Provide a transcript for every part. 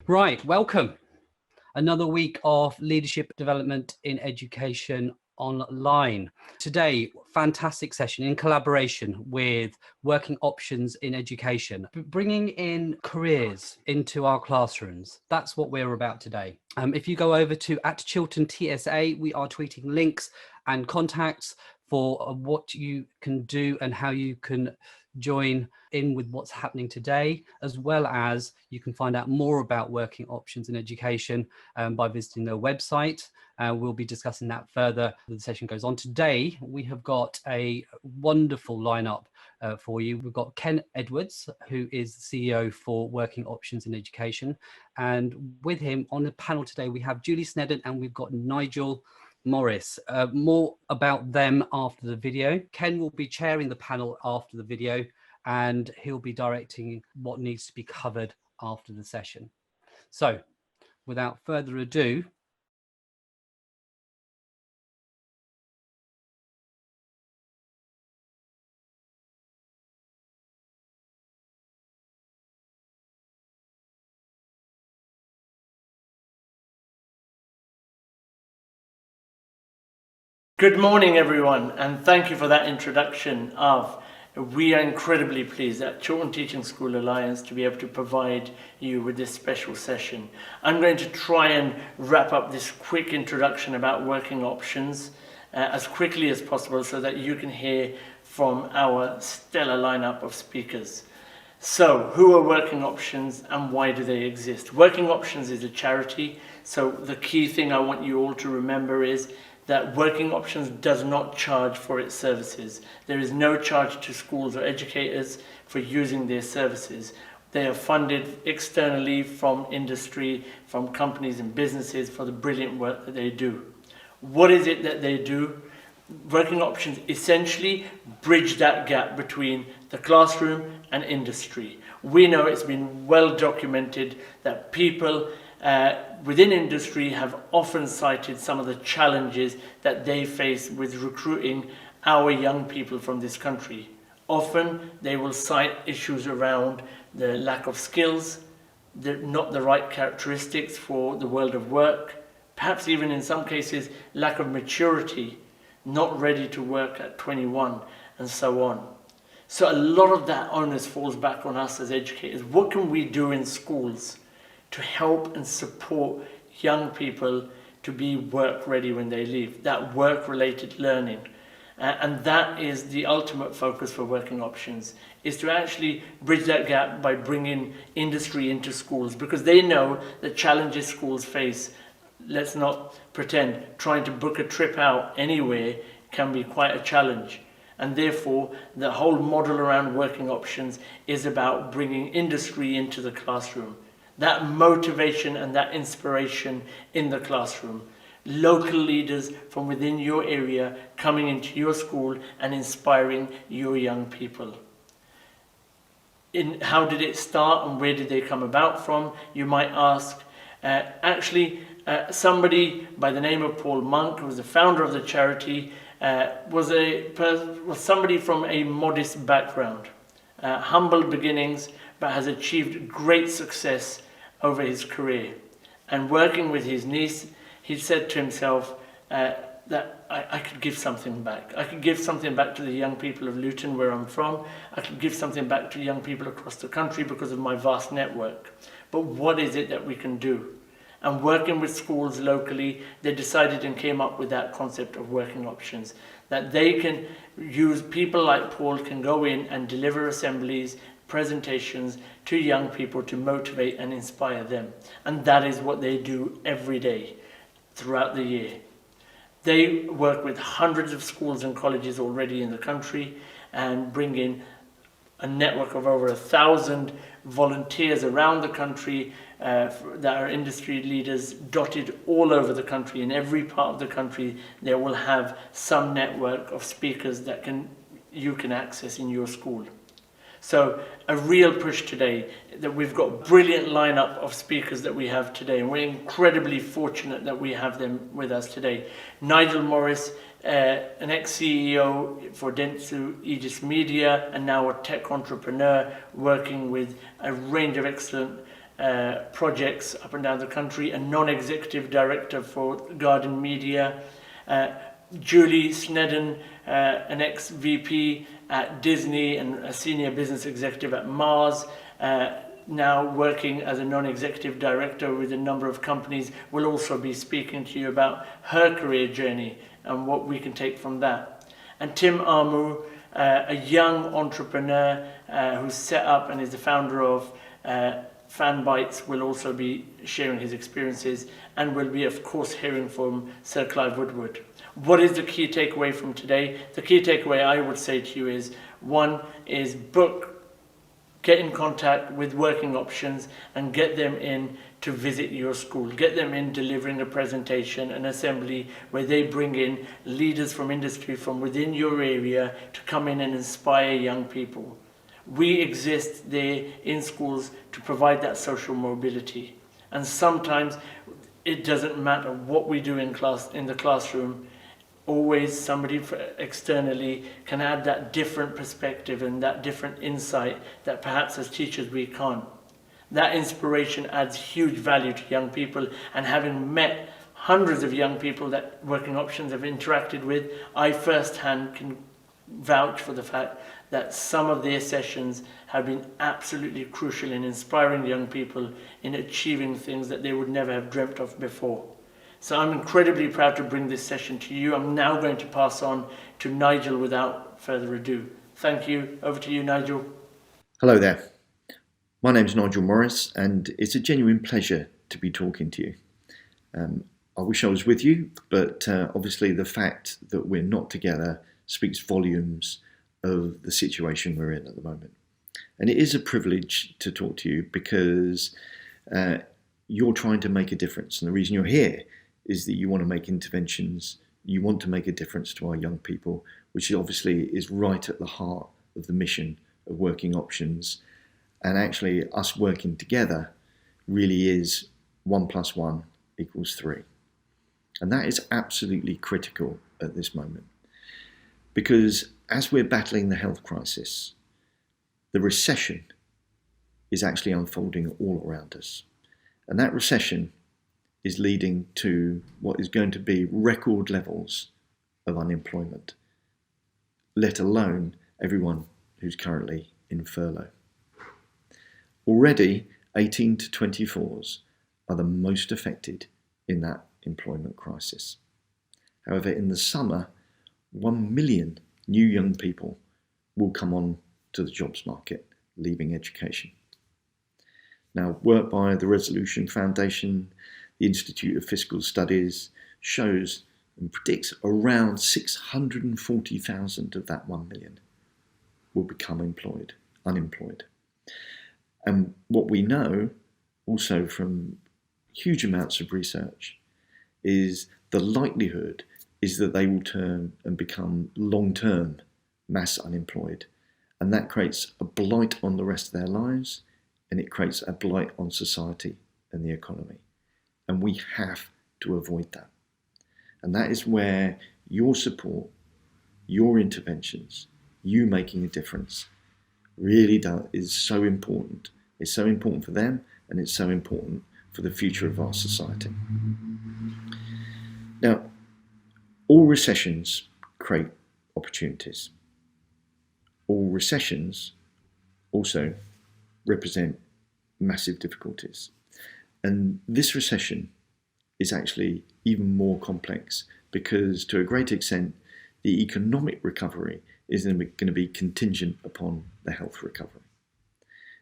Right, welcome. Another week of leadership development in education online. Today, fantastic session in collaboration with Working Options in Education, bringing in careers into our classrooms. That's what we're about today. If you go over to @Chiltern TSA, we are tweeting links and contacts for what you can do and how you can join in with what's happening today, as well as you can find out more about Working Options in Education by visiting their website. We'll be discussing that further as the session goes on. Today, we have got a wonderful lineup for you. We've got Ken Edwards, who is the CEO for Working Options in Education. And with him on the panel today, we have Julie Sneden and we've got Nigel Morris. More about them after the video. Ken will be chairing the panel after the video, and he'll be directing what needs to be covered after the session. So without further ado, Good morning, everyone, and thank you for that introduction of. We are incredibly pleased at Chiltern Teaching School Alliance to be able to provide you with this special session. I'm going to try and wrap up this quick introduction about working options as quickly as possible so that you can hear from our stellar lineup of speakers. So, who are Working Options and why do they exist? Working Options is a charity, so the key thing I want you all to remember is that Working Options does not charge for its services. There is no charge to schools or educators for using their services. They are funded externally from industry, from companies and businesses for the brilliant work that they do. What is it that they do? Working Options essentially bridge that gap between the classroom and industry. We know it's been well documented that people within industry have often cited some of the challenges that they face with recruiting our young people from this country. Often they will cite issues around the lack of skills, not the right characteristics for the world of work, perhaps even in some cases lack of maturity, not ready to work at 21 and so on. So a lot of that onus falls back on us as educators. What can we do in schools to help and support young people to be work ready when they leave, that work related learning? And that is the ultimate focus for Working Options, is to actually bridge that gap by bringing industry into schools, because they know the challenges schools face. Let's not pretend trying to book a trip out anywhere can be quite a challenge. And therefore, the whole model around Working Options is about bringing industry into the classroom. That motivation and that inspiration in the classroom. Local leaders from within your area coming into your school and inspiring your young people. How did it start and where did they come about from? You might ask. Somebody by the name of Paul Monk, who was the founder of the charity, was somebody from a modest background, humble beginnings, but has achieved great success over his career. And working with his niece, he said to himself that I could give something back. I could give something back to the young people of Luton, where I'm from. I could give something back to young people across the country because of my vast network. But what is it that we can do? And working with schools locally, they decided and came up with that concept of Working Options, that they can use, people like Paul can go in and deliver assemblies, presentations to young people to motivate and inspire them. And that is what they do every day throughout the year. They work with hundreds of schools and colleges already in the country and bring in a network of over 1,000 volunteers around the country that are industry leaders dotted all over the country. In every part of the country, they will have some network of speakers that you can access in your school. So a real push today, that we've got a brilliant lineup of speakers that we have today, and we're incredibly fortunate that we have them with us today. Nigel Morris, an ex-CEO for Dentsu Aegis Media, and now a tech entrepreneur working with a range of excellent projects up and down the country, a non-executive director for Garden Media, Julie Sneden, an ex-VP at Disney and a senior business executive at Mars, now working as a non-executive director with a number of companies, will also be speaking to you about her career journey and what we can take from that. And Tim Armu, a young entrepreneur who's set up and is the founder of Fan Bites, will also be sharing his experiences, and will be, of course, hearing from Sir Clive Woodward. What is the key takeaway from today? The key takeaway I would say to you is, one is get in contact with Working Options and get them in to visit your school. Get them in delivering a presentation, an assembly where they bring in leaders from industry from within your area to come in and inspire young people. We exist there in schools to provide that social mobility. And sometimes it doesn't matter what we do in the classroom. Always somebody externally can add that different perspective and that different insight that perhaps as teachers we can't. That inspiration adds huge value to young people, and having met hundreds of young people that Working Options have interacted with, I firsthand can vouch for the fact that some of their sessions have been absolutely crucial in inspiring young people in achieving things that they would never have dreamt of before. So I'm incredibly proud to bring this session to you. I'm now going to pass on to Nigel without further ado. Thank you. Over to you, Nigel. Hello there. My name's Nigel Morris, and it's a genuine pleasure to be talking to you. I wish I was with you, but obviously the fact that we're not together speaks volumes of the situation we're in at the moment. And it is a privilege to talk to you because you're trying to make a difference. And the reason you're here is that you want to make interventions, you want to make a difference to our young people, which obviously is right at the heart of the mission of Working Options. And actually us working together really is 1 + 1 = 3. And that is absolutely critical at this moment. Because as we're battling the health crisis, the recession is actually unfolding all around us. And that recession is leading to what is going to be record levels of unemployment, let alone everyone who's currently in furlough. Already, 18 to 24s are the most affected in that employment crisis. However, in the summer, 1 million new young people will come on to the jobs market, leaving education. Now, work by the Resolution Foundation, the Institute of Fiscal Studies, shows and predicts around 640,000 of that 1 million will become unemployed. And what we know also from huge amounts of research is the likelihood is that they will turn and become long-term mass unemployed. And that creates a blight on the rest of their lives, and it creates a blight on society and the economy. And we have to avoid that. And that is where your support, your interventions, you making a difference really is so important. It's so important for them, and it's so important for the future of our society. Now, all recessions create opportunities. All recessions also represent massive difficulties. And this recession is actually even more complex because, to a great extent, the economic recovery is going to be contingent upon the health recovery.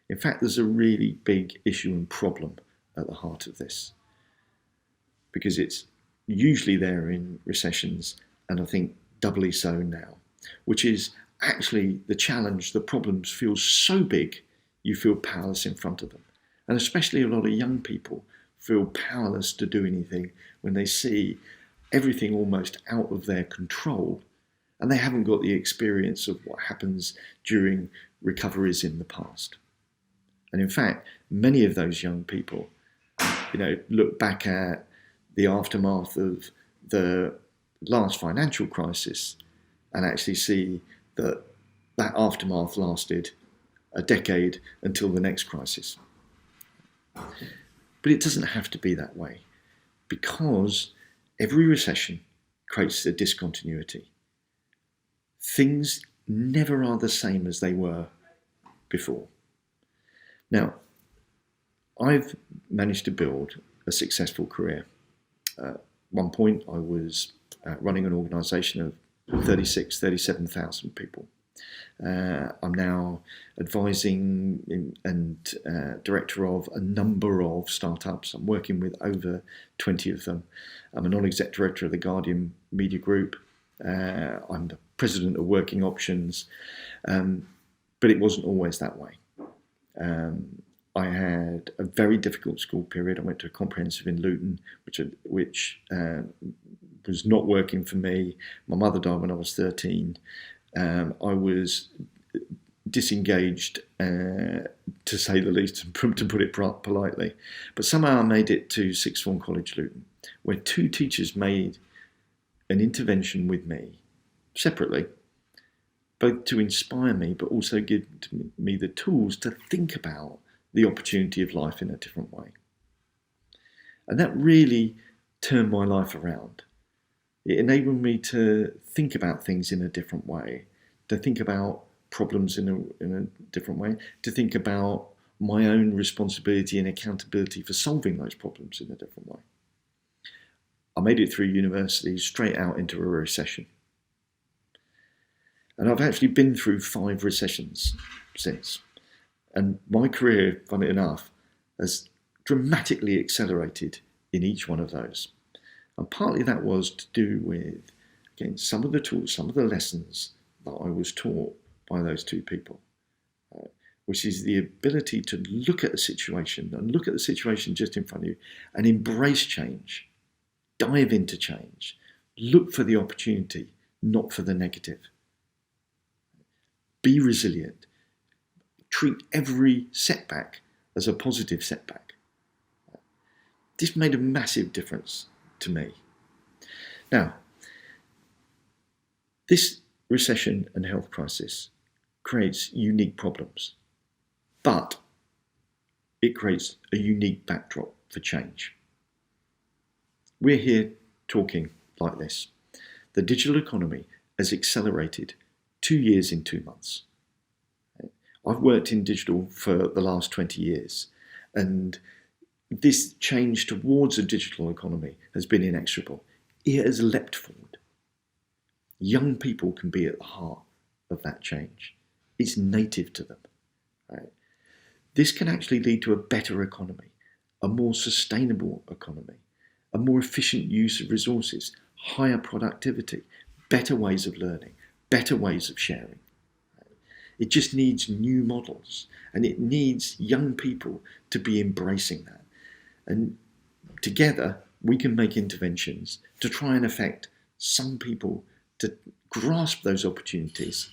In fact, there's a really big issue and problem at the heart of this, because it's usually there in recessions, and I think doubly so now, which is actually the challenge, the problems feel so big you feel powerless in front of them. And especially a lot of young people feel powerless to do anything when they see everything almost out of their control, and they haven't got the experience of what happens during recoveries in the past. And in fact, many of those young people, look back at the aftermath of the last financial crisis and actually see that aftermath lasted a decade until the next crisis. But it doesn't have to be that way, because every recession creates a discontinuity. Things never are the same as they were before. Now, I've managed to build a successful career. At one point, I was running an organisation of 37,000 people. I'm now advising and director of a number of startups. I'm working with over 20 of them. I'm a non-exec director of the Guardian Media Group. I'm the president of Working Options. But it wasn't always that way. I had a very difficult school period. I went to a comprehensive in Luton, which was not working for me. My mother died when I was 13. I was disengaged, to say the least, to put it politely. But somehow I made it to Sixth Form College Luton, where two teachers made an intervention with me, separately, both to inspire me, but also give me the tools to think about the opportunity of life in a different way. And that really turned my life around. It enabled me to think about things in a different way, to think about problems in a different way, to think about my own responsibility and accountability for solving those problems in a different way. I made it through university straight out into a recession. And I've actually been through 5 recessions since. And my career, funny enough, has dramatically accelerated in each one of those. And partly that was to do with, again, some of the tools, some of the lessons that I was taught by those two people, which is the ability to look at a situation and look at the situation just in front of you and embrace change, dive into change, look for the opportunity, not for the negative. Be resilient. Treat every setback as a positive setback. This made a massive difference to me. Now, this recession and health crisis creates unique problems, but it creates a unique backdrop for change. We're here talking like this. The digital economy has accelerated 2 years in 2 months. I've worked in digital for the last 20 years, and this change towards a digital economy has been inexorable. It has leapt forward. Young people can be at the heart of that change. It's native to them. Right? This can actually lead to a better economy, a more sustainable economy, a more efficient use of resources, higher productivity, better ways of learning, better ways of sharing. It just needs new models, and it needs young people to be embracing that. And together, we can make interventions to try and affect some people to grasp those opportunities,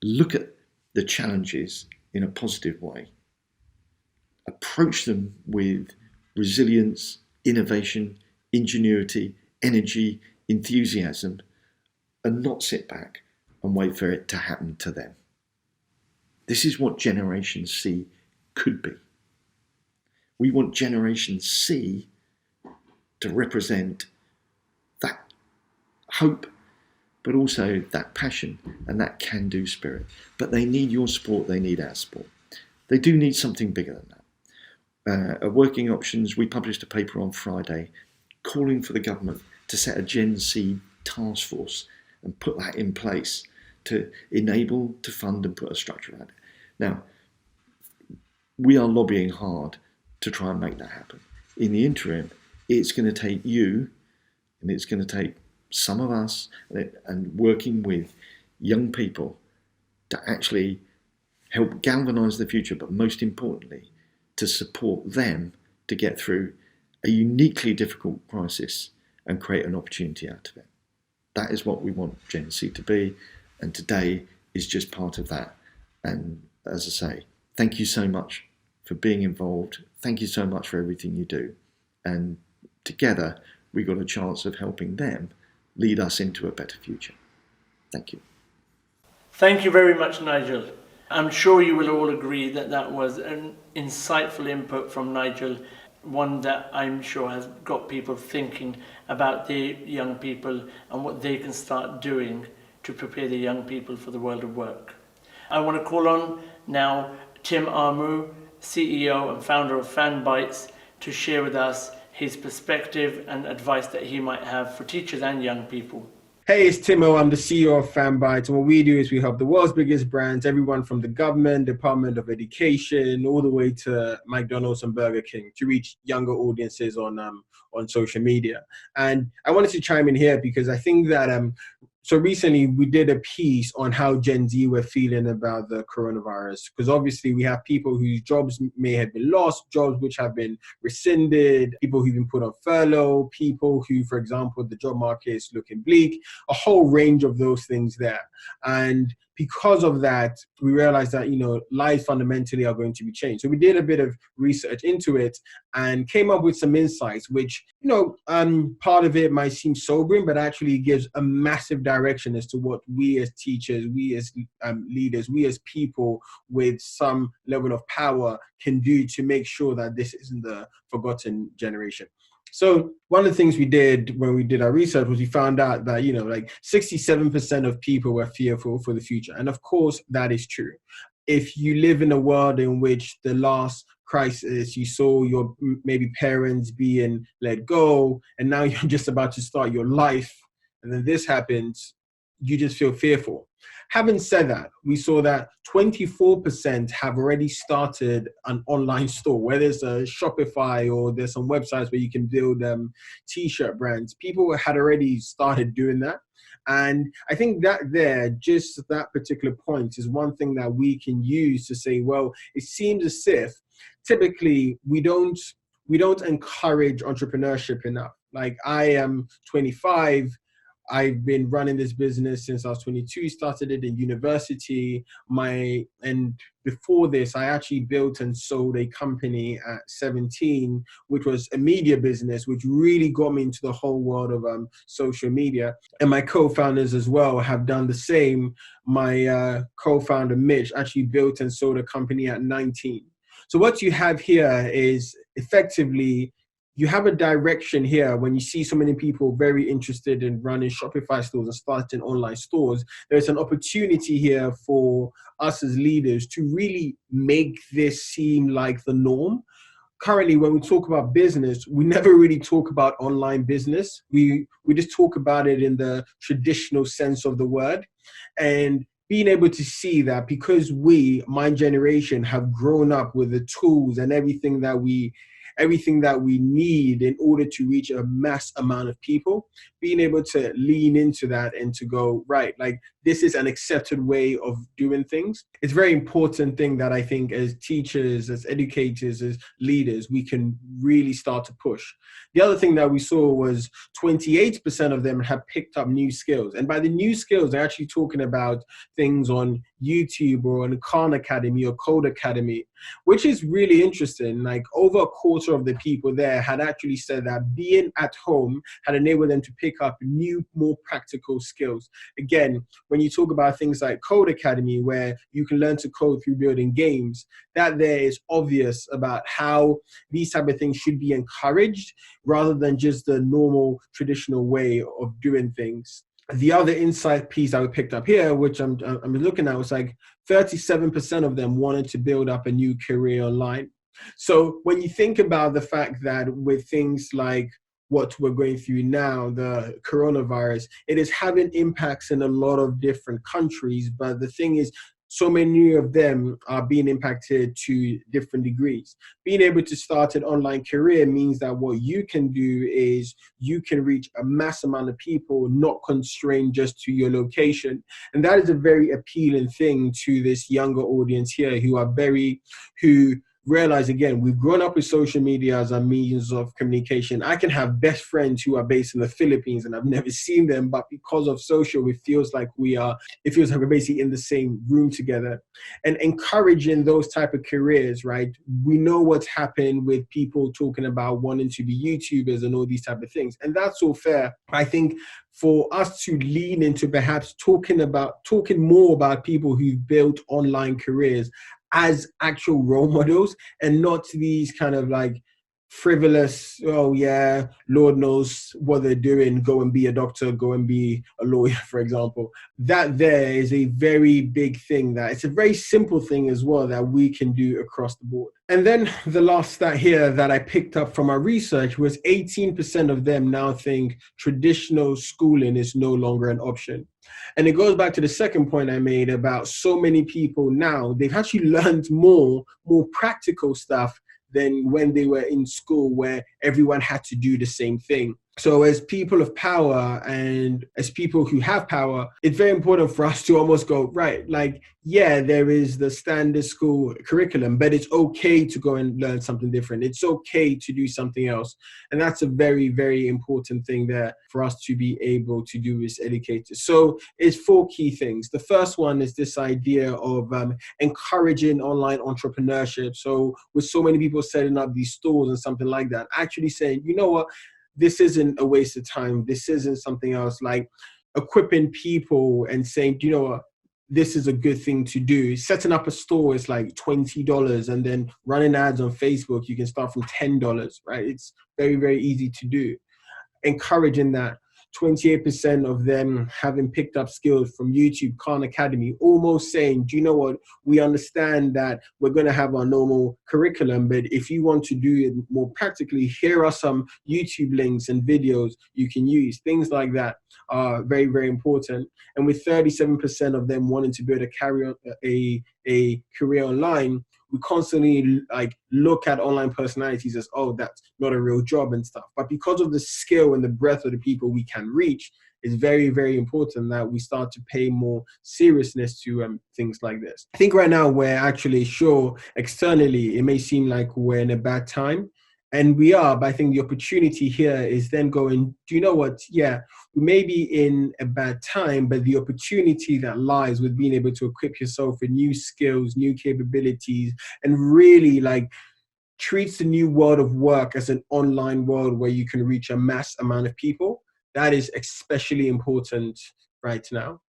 look at the challenges in a positive way, approach them with resilience, innovation, ingenuity, energy, enthusiasm, and not sit back and wait for it to happen to them. This is what Generation C could be. We want Generation C to represent that hope, but also that passion and that can-do spirit. But they need your support, they need our support. They do need something bigger than that. At Working Options, we published a paper on Friday calling for the government to set a Gen C task force and put that in place to enable, to fund and put a structure around it. Now, we are lobbying hard to try and make that happen. In the interim, it's going to take you, and it's going to take some of us, and working with young people to actually help galvanise the future, but most importantly, to support them to get through a uniquely difficult crisis and create an opportunity out of it. That is what we want Gen C to be, and today is just part of that. And as I say, thank you so much for being involved. Thank you so much for everything you do. And together, we got a chance of helping them lead us into a better future. Thank you. Thank you very much, Nigel. I'm sure you will all agree that that was an insightful input from Nigel, one that I'm sure has got people thinking about their young people and what they can start doing to prepare the young people for the world of work. I want to call on now Tim Armu, CEO and founder of FanBites, to share with us his perspective and advice that he might have for teachers and young people. Hey, it's Timo. I'm the CEO of FanBites. And what we do is we help the world's biggest brands, everyone from the government, Department of Education, all the way to McDonald's and Burger King, to reach younger audiences on social media. And I wanted to chime in here because I think that so recently we did a piece on how Gen Z were feeling about the coronavirus, because obviously we have people whose jobs may have been lost, jobs which have been rescinded, people who've been put on furlough, people who, for example, the job market is looking bleak, a whole range of those things there. And because of that, we realized that, lives fundamentally are going to be changed. So we did a bit of research into it and came up with some insights, which, part of it might seem sobering, but actually gives a massive direction as to what we as teachers, we as leaders, we as people with some level of power can do to make sure that this isn't the forgotten generation. So one of the things we did when we did our research was we found out that, 67% of people were fearful for the future. And of course, that is true. If you live in a world in which the last crisis, you saw your maybe parents being let go, and now you're just about to start your life, and then this happens, you just feel fearful. Having said that, we saw that 24% have already started an online store, whether it's a Shopify or there's some websites where you can build t-shirt brands. People had already started doing that. And I think just that particular point is one thing that we can use to say, well, it seems as if typically we don't encourage entrepreneurship enough. Like, I am 25. I've been running this business since I was 22, started it in university. And before this, I actually built and sold a company at 17, which was a media business, which really got me into the whole world of social media. And my co-founders as well have done the same. My co-founder, Mitch, actually built and sold a company at 19. So what you have here is effectively, you have a direction here when you see so many people very interested in running Shopify stores and starting online stores. There's an opportunity here for us as leaders to really make this seem like the norm. Currently, when we talk about business, we never really talk about online business. We just talk about it in the traditional sense of the word. And being able to see that because my generation, have grown up with the tools and everything that we need in order to reach a mass amount of people, being able to lean into that and to go, right, like, this is an accepted way of doing things. It's a very important thing that I think as teachers, as educators, as leaders, we can really start to push. The other thing that we saw was 28% of them have picked up new skills. And by the new skills, they're actually talking about things on YouTube or on Khan Academy or Code Academy, which is really interesting. Like, over a quarter of the people there had actually said that being at home had enabled them to pick up new, more practical skills. Again, when you talk about things like Code Academy, where you can learn to code through building games, that there is obvious about how these type of things should be encouraged rather than just the normal traditional way of doing things. The other insight piece that we picked up here, which I'm looking at, was like 37% of them wanted to build up a new career online. So when you think about the fact that with things like what we're going through now, the coronavirus, it is having impacts in a lot of different countries. But the thing is, so many of them are being impacted to different degrees. Being able to start an online career means that what you can do is you can reach a mass amount of people, not constrained just to your location. And that is a very appealing thing to this younger audience here who realize, again, we've grown up with social media as a means of communication. I can have best friends who are based in the Philippines and I've never seen them, but because of social, it feels like we're basically in the same room together. And encouraging those type of careers, right? We know what's happened with people talking about wanting to be YouTubers and all these type of things. And that's all fair. I think for us to lean into perhaps talking more about people who've built online careers as actual role models and not these kind of like frivolous, oh yeah, Lord knows what they're doing, go and be a doctor, go and be a lawyer, for example. That there is a very big thing, that it's a very simple thing as well that we can do across the board. And then the last stat here that I picked up from our research was 18% of them now think traditional schooling is no longer an option. And it goes back to the second point I made about so many people now, they've actually learned more practical stuff than when they were in school where everyone had to do the same thing. So as people of power and as people who have power, it's very important for us to almost go, right, like, yeah, there is the standard school curriculum, but it's okay to go and learn something different. It's okay to do something else. And that's a very, very important thing there for us to be able to do as educators. So it's 4 key things. The first one is this idea of encouraging online entrepreneurship. So with so many people setting up these stores and something like that, actually saying, you know what, this isn't a waste of time. This isn't something else, like equipping people and saying, do you know what, this is a good thing to do. Setting up a store is like $20, and then running ads on Facebook, you can start from $10, right? It's very, very easy to do. Encouraging that. 28% of them having picked up skills from YouTube, Khan Academy, almost saying, do you know what, we understand that we're going to have our normal curriculum, but if you want to do it more practically, here are some YouTube links and videos you can use. Things like that are very, very important. And with 37% of them wanting to build a career online, we constantly like look at online personalities as, oh, that's not a real job and stuff. But because of the skill and the breadth of the people we can reach, it's very, very important that we start to pay more seriousness to things like this. I think right now we're actually sure externally, it may seem like we're in a bad time, and we are, but I think the opportunity here is then going, do you know what? Yeah, we may be in a bad time, but the opportunity that lies with being able to equip yourself with new skills, new capabilities, and really like treats the new world of work as an online world where you can reach a mass amount of people. That is especially important right now.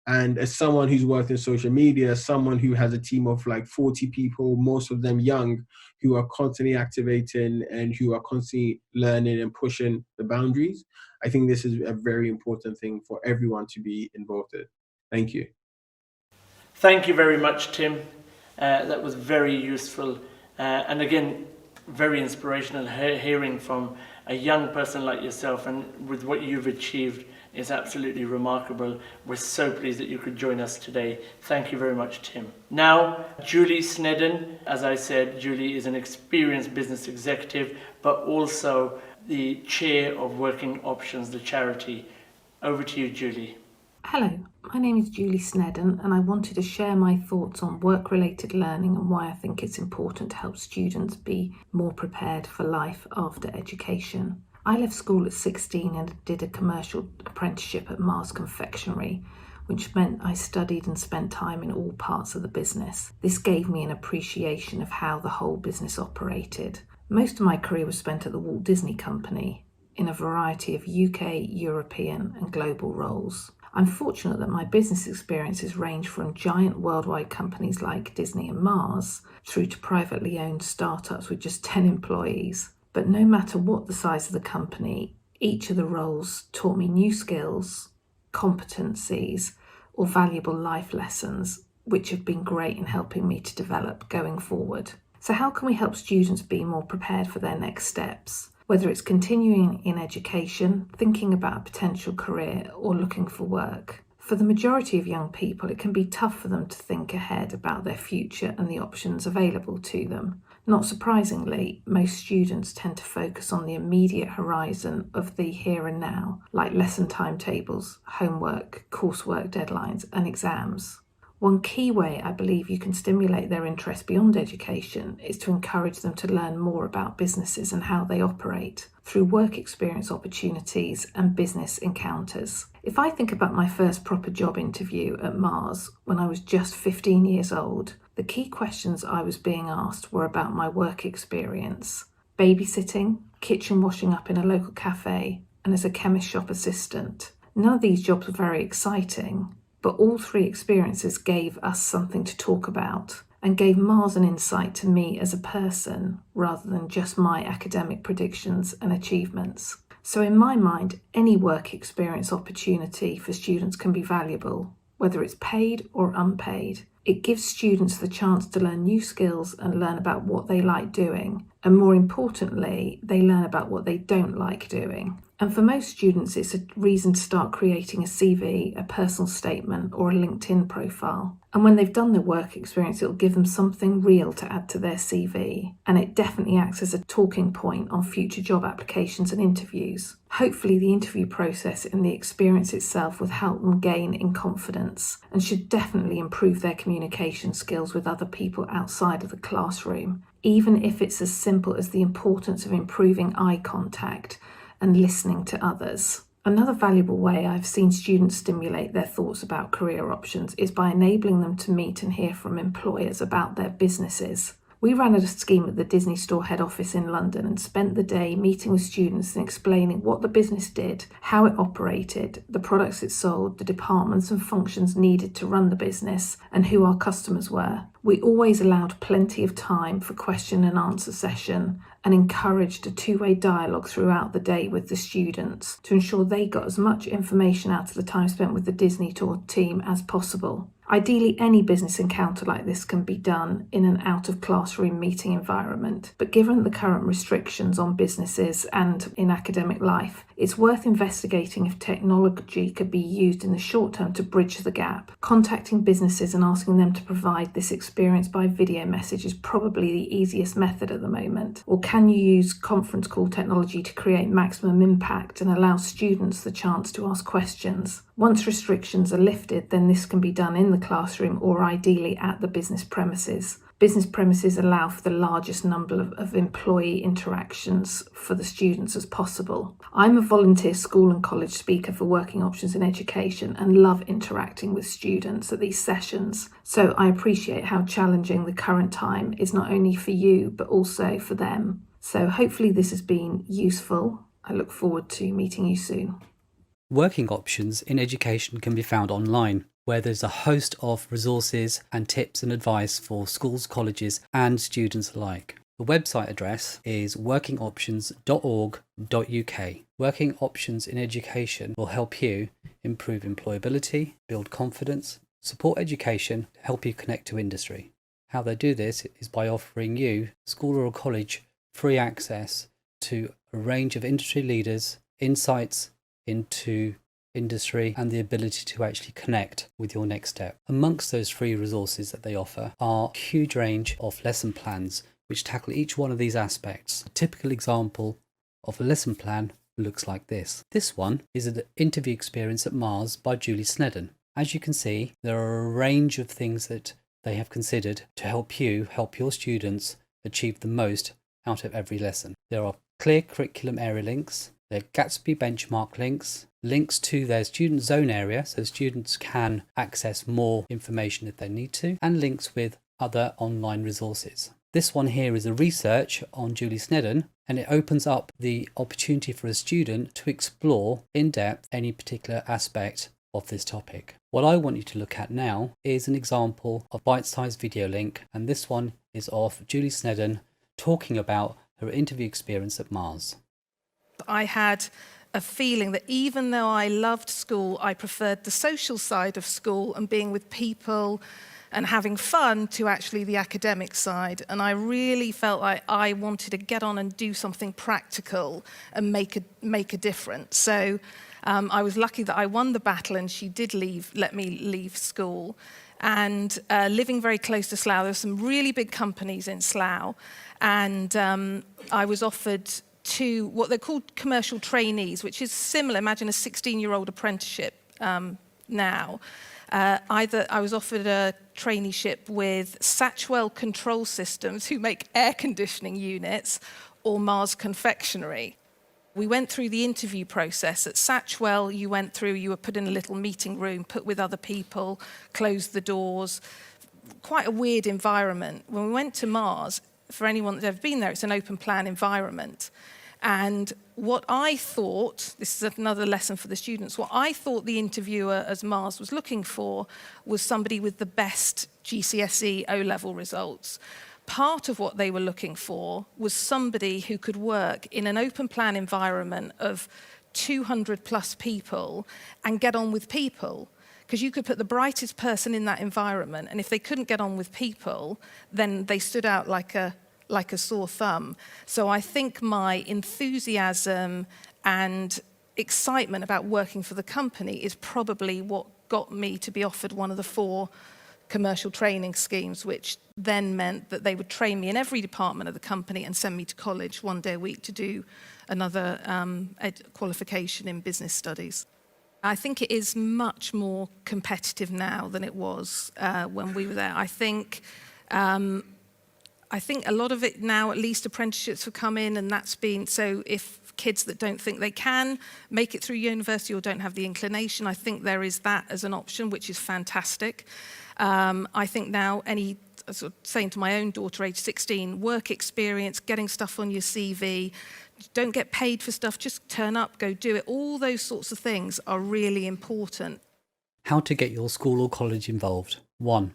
And as someone who's worked in social media, someone who has a team of like 40 people, most of them young, who are constantly activating and who are constantly learning and pushing the boundaries, I think this is a very important thing for everyone to be involved in. Thank you. Thank you very much, Tim. That was very useful. And again, very inspirational hearing from a young person like yourself, and with what you've achieved is absolutely remarkable. We're so pleased that you could join us today. Thank you very much, Tim. Now, Julie Sneden. As I said, Julie is an experienced business executive, but also the chair of Working Options, the charity. Over to you, Julie. Hello, my name is Julie Sneden, and I wanted to share my thoughts on work-related learning and why I think it's important to help students be more prepared for life after education. I left school at 16 and did a commercial apprenticeship at Mars Confectionery, which meant I studied and spent time in all parts of the business. This gave me an appreciation of how the whole business operated. Most of my career was spent at the Walt Disney Company in a variety of UK, European and global roles. I'm fortunate that my business experiences range from giant worldwide companies like Disney and Mars through to privately owned startups with just 10 employees. But no matter what the size of the company, each of the roles taught me new skills, competencies, or valuable life lessons, which have been great in helping me to develop going forward. So how can we help students be more prepared for their next steps? Whether it's continuing in education, thinking about a potential career, or looking for work. For the majority of young people, it can be tough for them to think ahead about their future and the options available to them. Not surprisingly, most students tend to focus on the immediate horizon of the here and now, like lesson timetables, homework, coursework deadlines, and exams. One key way I believe you can stimulate their interest beyond education is to encourage them to learn more about businesses and how they operate through work experience opportunities and business encounters. If I think about my first proper job interview at Mars when I was just 15 years old, the key questions I was being asked were about my work experience: babysitting, kitchen washing up in a local cafe, and as a chemist shop assistant. None of these jobs were very exciting, but all three experiences gave us something to talk about and gave Mars an insight to me as a person rather than just my academic predictions and achievements. So in my mind, any work experience opportunity for students can be valuable, whether it's paid or unpaid. It gives students the chance to learn new skills and learn about what they like doing. And more importantly, they learn about what they don't like doing. And for most students, it's a reason to start creating a CV, a personal statement, or a LinkedIn profile. And when they've done their work experience, it'll give them something real to add to their CV. And it definitely acts as a talking point on future job applications and interviews. Hopefully, the interview process and the experience itself will help them gain in confidence and should definitely improve their communication skills with other people outside of the classroom, even if it's as simple as the importance of improving eye contact and listening to others. Another valuable way I've seen students stimulate their thoughts about career options is by enabling them to meet and hear from employers about their businesses. We ran a scheme at the Disney Store head office in London and spent the day meeting with students and explaining what the business did, how it operated, the products it sold, the departments and functions needed to run the business, and who our customers were. We always allowed plenty of time for question and answer session and encouraged a two-way dialogue throughout the day with the students to ensure they got as much information out of the time spent with the Disney Tour team as possible. Ideally, any business encounter like this can be done in an out-of-classroom meeting environment, but given the current restrictions on businesses and in academic life, it's worth investigating if technology could be used in the short term to bridge the gap. Contacting businesses and asking them to provide this experience by video message is probably the easiest method at the moment. Or can you use conference call technology to create maximum impact and allow students the chance to ask questions? Once restrictions are lifted, then this can be done in the classroom or ideally at the business premises. Business premises allow for the largest number of employee interactions for the students as possible. I'm a volunteer school and college speaker for Working Options in Education and love interacting with students at these sessions. So I appreciate how challenging the current time is not only for you, but also for them. So hopefully this has been useful. I look forward to meeting you soon. Working Options in Education can be found online, where there's a host of resources and tips and advice for schools, colleges and students alike. The website address is workingoptions.org.uk. Working Options in Education will help you improve employability, build confidence, support education, help you connect to industry. How they do this is by offering you, school or college, free access to a range of industry leaders, insights into industry and the ability to actually connect with your next step. Amongst those free resources that they offer are a huge range of lesson plans which tackle each one of these aspects. A typical example of a lesson plan looks like this. This one is an interview experience at Mars by Julie Sneden. As you can see, there are a range of things that they have considered to help you help your students achieve the most out of every lesson. There are clear curriculum area links, there are Gatsby benchmark links, links to their student zone area so students can access more information if they need to, and links with other online resources. This one here is a research on Julie Sneden, and it opens up the opportunity for a student to explore in depth any particular aspect of this topic. What I want you to look at now is an example of bite-sized video link, and this one is of Julie Sneden talking about her interview experience at Mars. I had a feeling that even though I loved school, I preferred the social side of school and being with people and having fun to actually the academic side. And I really felt like I wanted to get on and do something practical and make a difference. So I was lucky that I won the battle and she did let me leave school. And living very close to Slough, there were some really big companies in Slough. And I was offered to what they're called commercial trainees, which is similar. Imagine a 16-year-old apprenticeship now. Either I was offered a traineeship with Satchwell Control Systems, who make air conditioning units, or Mars Confectionery. We went through the interview process. At Satchwell, you were put in a little meeting room, put with other people, closed the doors. Quite a weird environment. When we went to Mars, for anyone that's ever been there, it's an open plan environment. And what I thought, this is another lesson for the students, what I thought the interviewer as Mars was looking for was somebody with the best GCSE O-level results. Part of what they were looking for was somebody who could work in an open plan environment of 200 plus people and get on with people. Because you could put the brightest person in that environment, and if they couldn't get on with people, then they stood out like a sore thumb. So I think my enthusiasm and excitement about working for the company is probably what got me to be offered one of the 4 commercial training schemes, which then meant that they would train me in every department of the company and send me to college 1 day a week to do another qualification in business studies. I think it is much more competitive now than it was when we were there. I think a lot of it now, at least apprenticeships have come in, and that's been, so if kids that don't think they can make it through university or don't have the inclination, I think there is that as an option, which is fantastic. I think now sort of saying to my own daughter, age 16, work experience, getting stuff on your CV, don't get paid for stuff, just turn up, go do it. All those sorts of things are really important. How to get your school or college involved. 1.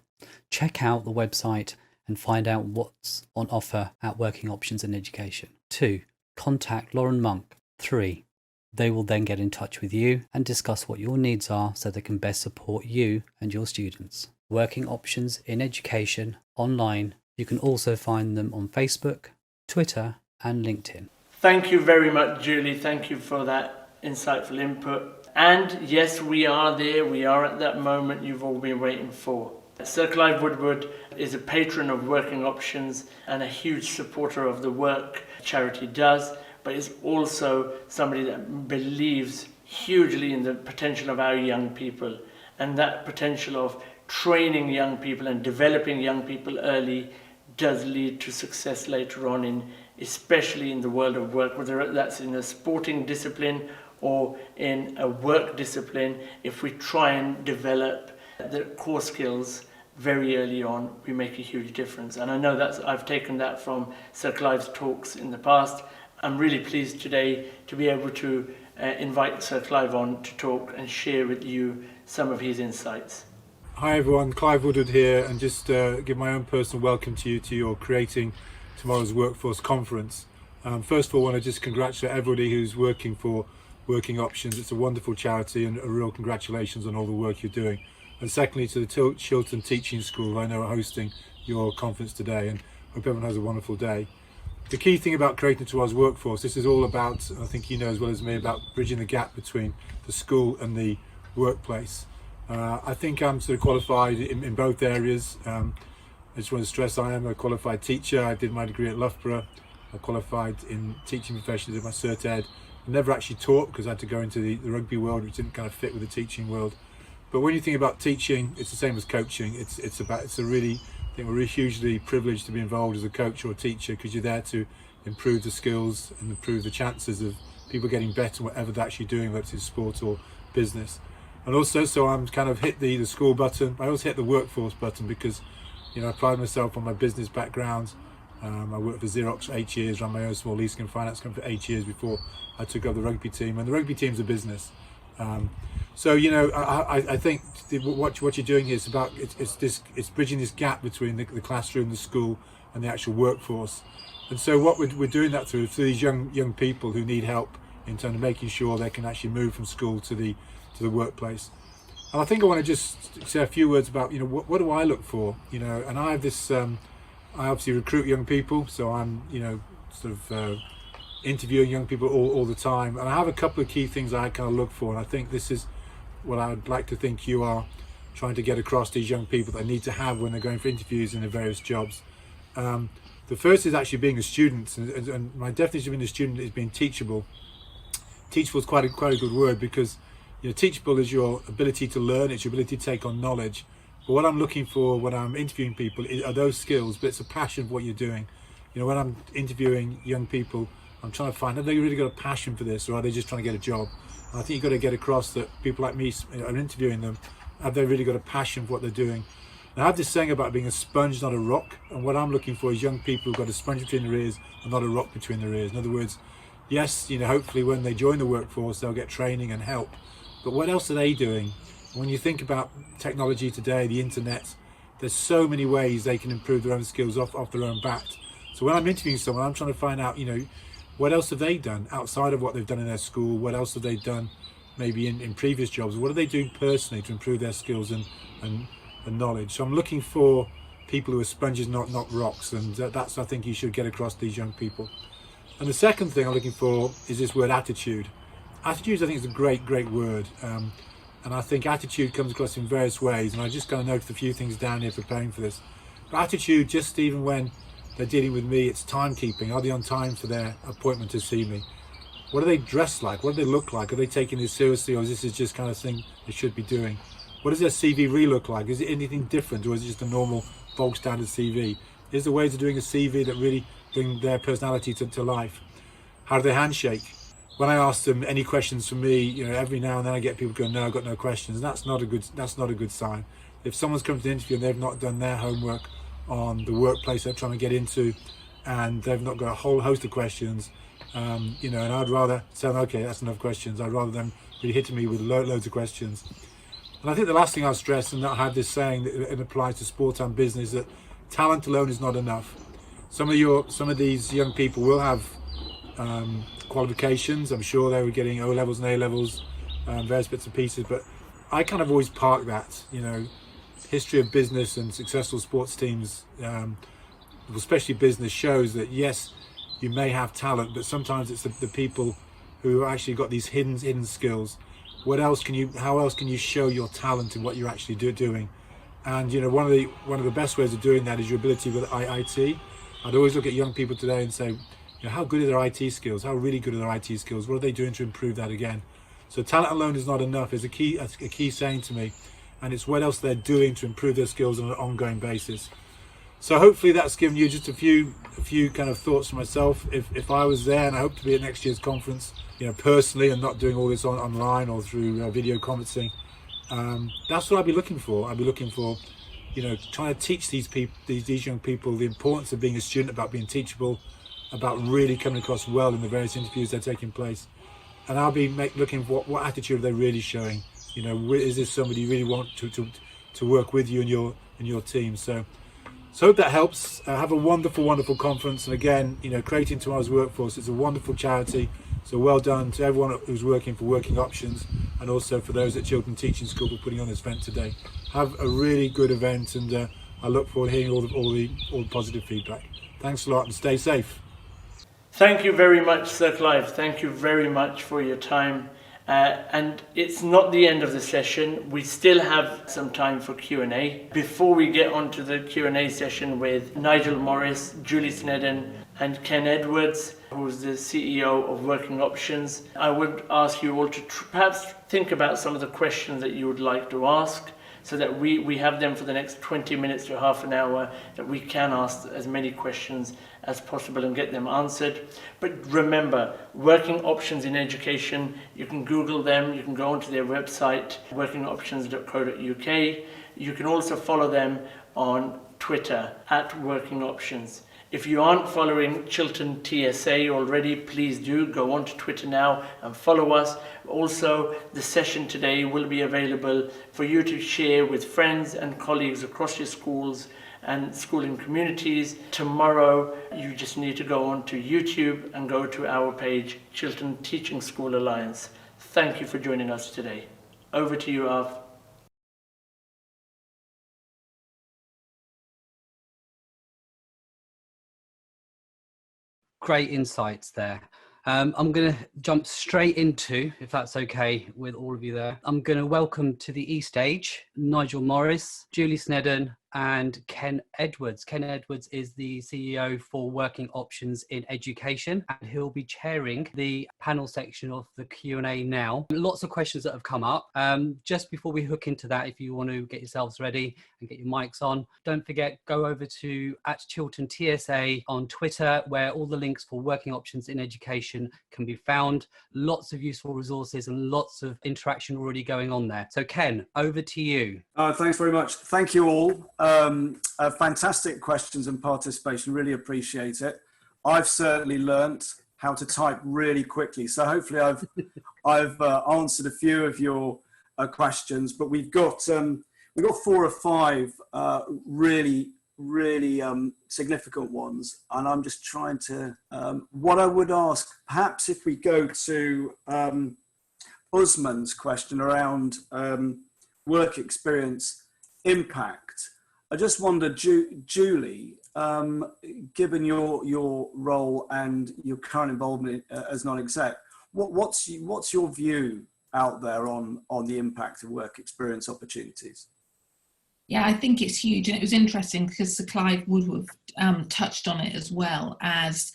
Check out the website and find out what's on offer at Working Options in Education. 2. Contact Lauren Monk. 3. They will then get in touch with you and discuss what your needs are so they can best support you and your students. Working Options in Education online. You can also find them on Facebook, Twitter and LinkedIn. Thank you very much, Julie. Thank you for that insightful input. And yes, we are there. We are at that moment you've all been waiting for. Sir Clive Woodward is a patron of Working Options and a huge supporter of the work charity does, but is also somebody that believes hugely in the potential of our young people, and that potential of training young people and developing young people early does lead to success later on, especially in the world of work, whether that's in a sporting discipline or in a work discipline. If we try and develop the core skills very early on, we make a huge difference. And I know I've taken that from Sir Clive's talks in the past. I'm really pleased today to be able to invite Sir Clive on to talk and share with you some of his insights. Hi everyone, Clive Woodward here, and just give my own personal welcome to you to your Creating Tomorrow's Workforce Conference. First of all, I want to just congratulate everybody who's working for Working Options. It's a wonderful charity, and a real congratulations on all the work you're doing. And secondly, to the Chiltern Teaching School, I know are hosting your conference today, and hope everyone has a wonderful day. The key thing about Creating Tomorrow's Workforce, this is all about, I think you know as well as me, about bridging the gap between the school and the workplace. I think I'm sort of qualified in both areas. I just want to stress I am a qualified teacher. I did my degree at Loughborough. I qualified in teaching profession, did my Cert Ed. I never actually taught because I had to go into the rugby world, which didn't kind of fit with the teaching world. But when you think about teaching, it's the same as coaching. It's a really, I think we're hugely privileged to be involved as a coach or a teacher, because you're there to improve the skills and improve the chances of people getting better, whatever they're actually doing, whether it's sport or business. And also, so I'm kind of hit the school button. I also hit the workforce button because, I pride myself on my business background. I worked for Xerox for 8 years, ran my own small leasing and finance company for 8 years before I took over the rugby team. And the rugby team's a business. So I think what you're doing here is about it's bridging this gap between the classroom, the school, and the actual workforce. And so what we're doing that through these young people who need help in terms of making sure they can actually move from school to the workplace. And I think I want to just say a few words about what do I look for, and I have this I obviously recruit young people, so I'm sort of interviewing young people all the time, and I have a couple of key things I kind of look for, and I think this is what I would like to think you are trying to get across to these young people that they need to have when they're going for interviews in their various jobs. The first is actually being a student, and my definition of being a student is being teachable. Teachable is quite a good word, because Teachable is your ability to learn, it's your ability to take on knowledge. But what I'm looking for when I'm interviewing people are those skills, but it's a passion for what you're doing. When I'm interviewing young people, I'm trying to find, have they really got a passion for this, or are they just trying to get a job? And I think you've got to get across that people like me are interviewing them, have they really got a passion for what they're doing? And I have this saying about being a sponge, not a rock. And what I'm looking for is young people who've got a sponge between their ears and not a rock between their ears. In other words, yes, hopefully when they join the workforce, they'll get training and help. But what else are they doing? When you think about technology today, the internet, there's so many ways they can improve their own skills off their own back. So when I'm interviewing someone, I'm trying to find out, what else have they done outside of what they've done in their school? What else have they done maybe in previous jobs? What are they doing personally to improve their skills and knowledge? So I'm looking for people who are sponges, not rocks, and that's, I think, you should get across these young people. And the second thing I'm looking for is this word attitude. Attitude, I think, is a great word, and I think attitude comes across in various ways, and I just kind of noticed a few things down here preparing for this. But attitude, just even when they're dealing with me, it's timekeeping. Are they on time for their appointment to see me? What are they dressed like? What do they look like? Are they taking this seriously, or is this just kind of thing they should be doing? What does their CV really look like? Is it anything different, or is it just a normal bog standard CV? Is there ways of doing a CV that really bring their personality to life? How do they handshake? When I ask them any questions from me, every now and then I get people going, no, I've got no questions. And that's not a good sign. If someone's come to the interview and they've not done their homework on the workplace they're trying to get into, and they've not got a whole host of questions, and I'd rather say, okay, that's enough questions. I'd rather them really hitting me with loads of questions. And I think the last thing I'll stress, and I have this saying that it applies to sport and business, that talent alone is not enough. Some of these young people will have qualifications. I'm sure they were getting O levels and A levels, various bits and pieces, but I kind of always park that. History of business and successful sports teams, especially business, shows that yes, you may have talent, but sometimes it's the people who actually got these hidden skills. How else can you show your talent in what you're actually doing? And one of the best ways of doing that is your ability with IT. I'd always look at young people today and say, how good are their IT skills? How really good are their IT skills? What are they doing to improve that again? So talent alone is not enough is a key saying to me, and it's what else they're doing to improve their skills on an ongoing basis. So hopefully that's given you just a few kind of thoughts for myself. If I was there, and I hope to be at next year's conference, personally, and not doing all this online or through video conferencing, that's what I'd be looking for. I'd be looking for, trying to teach these young people the importance of being a student, about being teachable, about really coming across well in the various interviews that are taking place. And I'll be looking for what attitude are they really showing. Is this somebody you really want to work with you and your team? So hope that helps. Have a wonderful conference. And again, Creating Tomorrow's Workforce is a wonderful charity. So well done to everyone who's working for Working Options, and also for those at Chiltern Teaching School for putting on this event today. Have a really good event, and I look forward to hearing all the positive feedback. Thanks a lot, and stay safe. Thank you very much, Sir Clive. Thank you very much for your time. And it's not the end of the session. We still have some time for Q&A. Before we get on to the Q&A session with Nigel Morris, Julie Sneden, and Ken Edwards, who's the CEO of Working Options, I would ask you all to perhaps think about some of the questions that you would like to ask, so that we have them for the next 20 minutes to half an hour, that we can ask as many questions as possible and get them answered. But remember, Working Options in Education, you can Google them, you can go onto their website, workingoptions.co.uk. You can also follow them on Twitter @WorkingOptions. If you aren't following Chiltern TSA already, please do go on to Twitter now and follow us. Also, the session today will be available for you to share with friends and colleagues across your schools and schooling communities. Tomorrow, you just need to go on to YouTube and go to our page, Chiltern Teaching School Alliance. Thank you for joining us today. Over to you, Av. Great insights there. I'm going to jump straight into, if that's okay with all of you there, I'm going to welcome to the E stage Nigel Morris, Julie Sneden, and Ken Edwards. Ken Edwards is the CEO for Working Options in Education, and he'll be chairing the panel section of the Q&A now. Lots of questions that have come up. Just before we hook into that, if you want to get yourselves ready and get your mics on, don't forget, go over to @ChilternTSA on Twitter, where all the links for Working Options in Education can be found. Lots of useful resources and lots of interaction already going on there. So Ken, over to you. Thanks very much. Thank you all. Fantastic questions and participation. Really appreciate it. I've certainly learnt how to type really quickly. So hopefully I've answered a few of your questions, but we've got 4 or 5 really significant ones. And I'm just trying to, what I would ask, perhaps if we go to Usman's question around work experience impact. I just wondered, Julie, given your role and your current involvement as non-exec, what's your view out there on the impact of work experience opportunities? Yeah, I think it's huge, and it was interesting because Sir Clive Woodward touched on it as well. As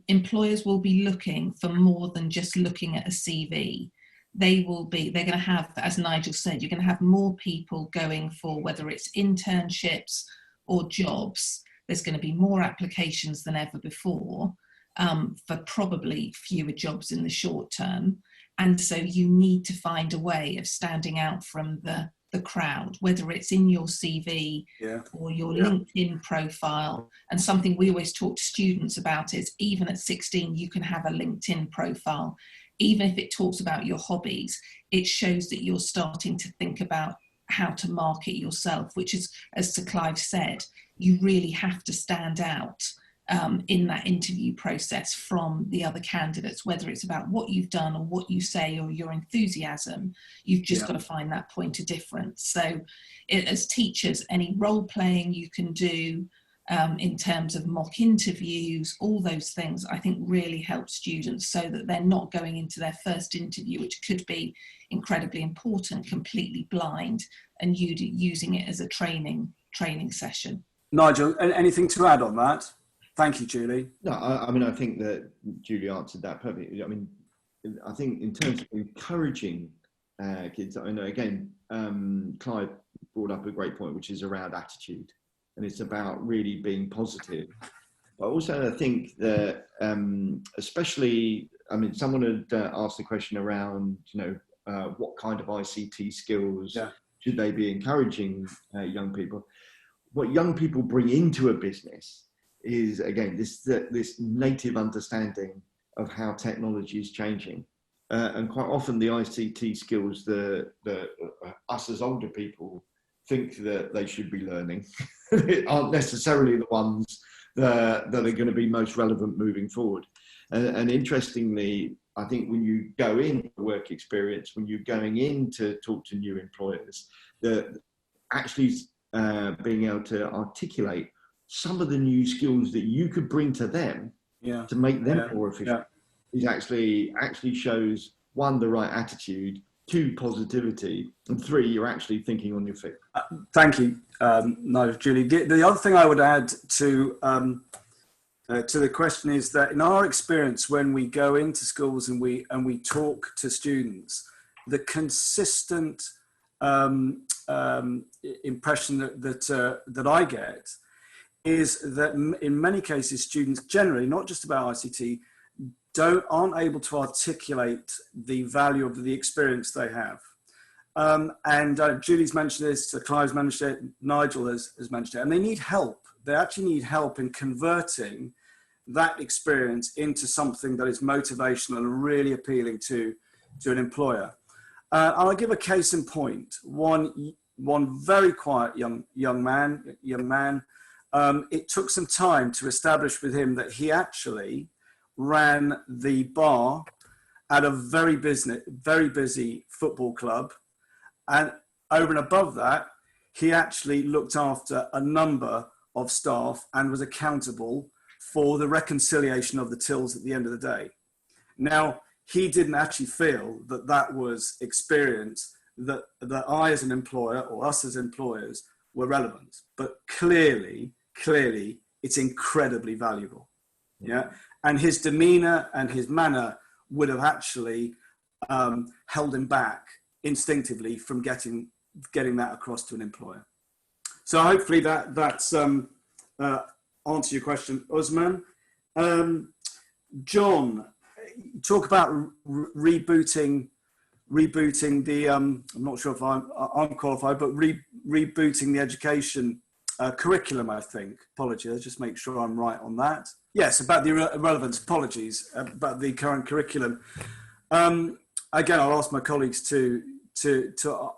employers will be looking for more than just looking at a CV. They're going to have, as Nigel said, you're going to have more people going for whether it's internships or jobs. There's going to be more applications than ever before for probably fewer jobs in the short term. And so you need to find a way of standing out from the crowd, whether it's in your CV or your LinkedIn profile. And something we always talk to students about is, even at 16, you can have a LinkedIn profile. Even if it talks about your hobbies, it shows that you're starting to think about how to market yourself, which is, as Sir Clive said, you really have to stand out in that interview process from the other candidates, whether it's about what you've done or what you say or your enthusiasm. You've just got to find that point of difference. So as teachers, any role playing you can do, in terms of mock interviews, all those things, I think really help students so that they're not going into their first interview, which could be incredibly important, completely blind, and using it as a training session. Nigel, anything to add on that? Thank you, Julie. No, I mean, I think that Julie answered that perfectly. I mean, I think in terms of encouraging kids, I know, again, Clive brought up a great point, which is around attitude. And it's about really being positive. But also I think that, especially, I mean, someone had asked the question around, what kind of ICT skills should they be encouraging young people? What young people bring into a business is, again, this native understanding of how technology is changing. And quite often the ICT skills that us as older people think that they should be learning aren't necessarily the ones that are going to be most relevant moving forward. And interestingly, I think when you go into work experience, when you're going in to talk to new employers, that actually being able to articulate some of the new skills that you could bring to them to make them more efficient is actually shows, 1, the right attitude, 2, positivity, and 3, you're actually thinking on your feet. Thank you, no, Julie. The other thing I would add to the question is that in our experience, when we go into schools and we talk to students, the consistent impression that I get is that in many cases, students generally, not just about ICT, aren't able to articulate the value of the experience they have. And Julie's mentioned this, Clive's mentioned it, Nigel has mentioned it, and they need help. They actually need help in converting that experience into something that is motivational and really appealing to an employer. I'll give a case in point. One very quiet young man. It took some time to establish with him that he actually ran the bar at a very busy football club, and over and above that, he actually looked after a number of staff and was accountable for the reconciliation of the tills at the end of the day. Now, he didn't actually feel that was experience that I as an employer or us as employers were relevant, but clearly it's incredibly valuable. Yeah. And his demeanor and his manner would have actually held him back instinctively from getting that across to an employer. So hopefully that's answer your question, Usman. John, talk about rebooting the I'm not sure if I'm qualified, but rebooting the education curriculum, I think. Apologies, just make sure I'm right on that. Yes, about the relevance. Apologies about the current curriculum. Again, I'll ask my colleagues to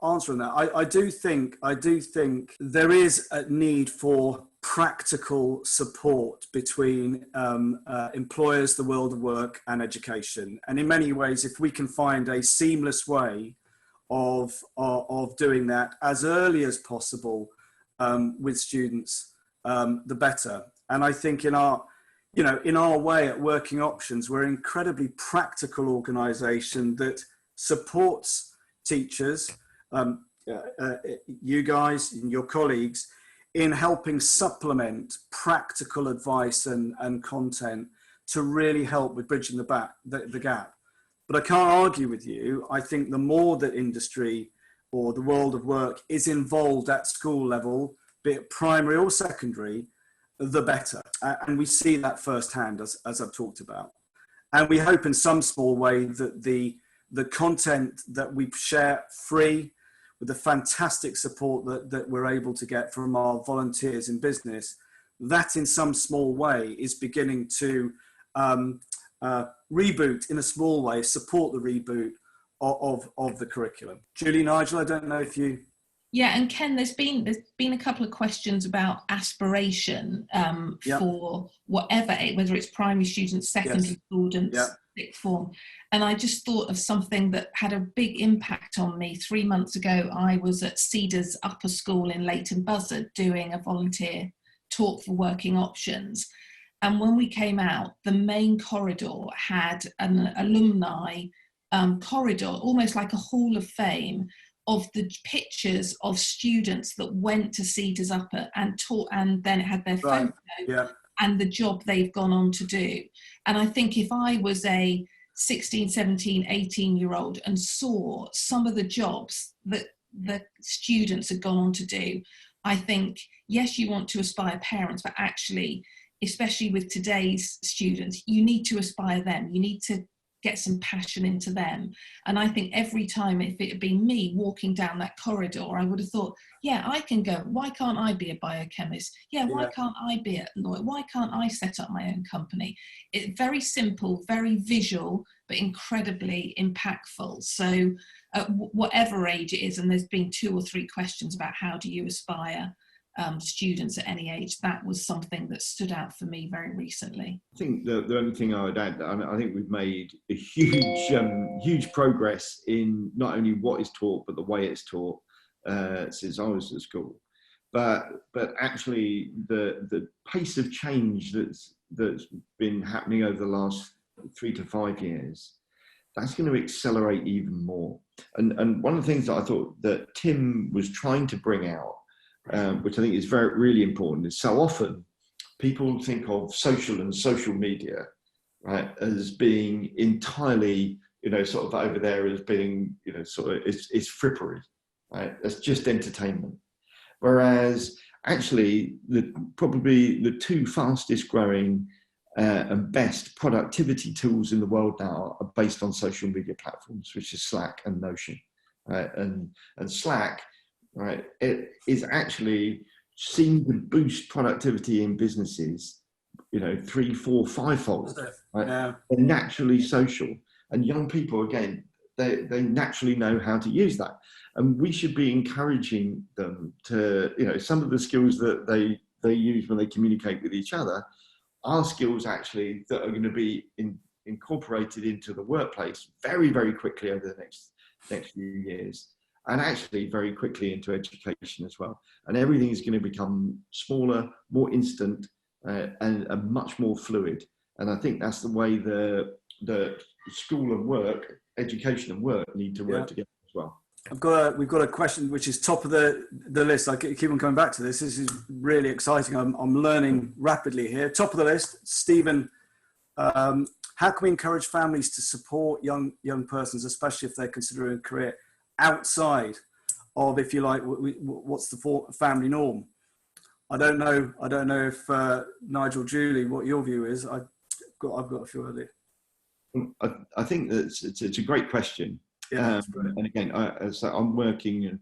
answer on that. I do think there is a need for practical support between employers, the world of work, and education. And in many ways, if we can find a seamless way of doing that as early as possible with students, the better. And I think in our way at Working Options, we're an incredibly practical organisation that supports teachers, you guys and your colleagues, in helping supplement practical advice and content to really help with bridging the gap. But I can't argue with you. I think the more that industry or the world of work is involved at school level, be it primary or secondary, the better. And we see that firsthand, as I've talked about. And we hope in some small way that the content that we share free, with the fantastic support that we're able to get from our volunteers in business, that in some small way is beginning to reboot in a small way, support the reboot of the curriculum. Julie, Nigel, I don't know if you... Yeah, and Ken, there's been a couple of questions about aspiration for whatever, whether it's primary students, secondary students, sixth form. And I just thought of something that had a big impact on me. 3 months ago, I was at Cedars Upper School in Leighton Buzzard doing a volunteer talk for Working Options. And when we came out, the main corridor had an alumni corridor, almost like a hall of fame, of the pictures of students that went to Cedars Upper and taught, and then it had their photo and the job they've gone on to do. And I think if I was a 16, 17, 18-year-old and saw some of the jobs that the students had gone on to do, I think, yes, you want to aspire parents, but actually, especially with today's students, you need to aspire them. You need to get some passion into them. And I think every time, if it had been me walking down that corridor, I would have thought, yeah, I can go. Why can't I be a biochemist? Yeah, why can't I be a lawyer? Why can't I set up my own company? It's very simple, very visual, but incredibly impactful. So at whatever age it is, and there's been 2 or 3 questions about how do you aspire students at any age, that was something that stood out for me very recently. I think the only thing I would add, I think we've made a huge progress in not only what is taught, but the way it's taught since I was at school. But actually the pace of change that's been happening over the last 3 to 5 years, that's going to accelerate even more. And one of the things that I thought that Tim was trying to bring out, which I think is really important, is so often people think of social and social media, right, as being entirely, sort of over there as being, sort of it's frippery, right? That's just entertainment. Whereas actually, probably the 2 fastest growing and best productivity tools in the world now are based on social media platforms, which is Slack and Notion, right? And Slack, right, it is actually seen to boost productivity in businesses, 3, 4, 5-fold. Right? Yeah. They're naturally social, and young people, again, they naturally know how to use that, and we should be encouraging them to, some of the skills that they use when they communicate with each other are skills actually that are going to be incorporated into the workplace very, very quickly over the next few years. And actually very quickly into education as well. And everything is going to become smaller, more instant, and much more fluid. And I think that's the way the school and work, education and work need to work together as well. We've got a question which is top of the list. I keep on coming back to this. This is really exciting. I'm learning rapidly here. Top of the list, Stephen. How can we encourage families to support young persons, especially if they're considering a career outside of, if you like, what's the family norm? I don't know if Nigel, Julie, what your view is. I've got a few earlier. I think that it's a great question. Yeah, and again, so I'm working,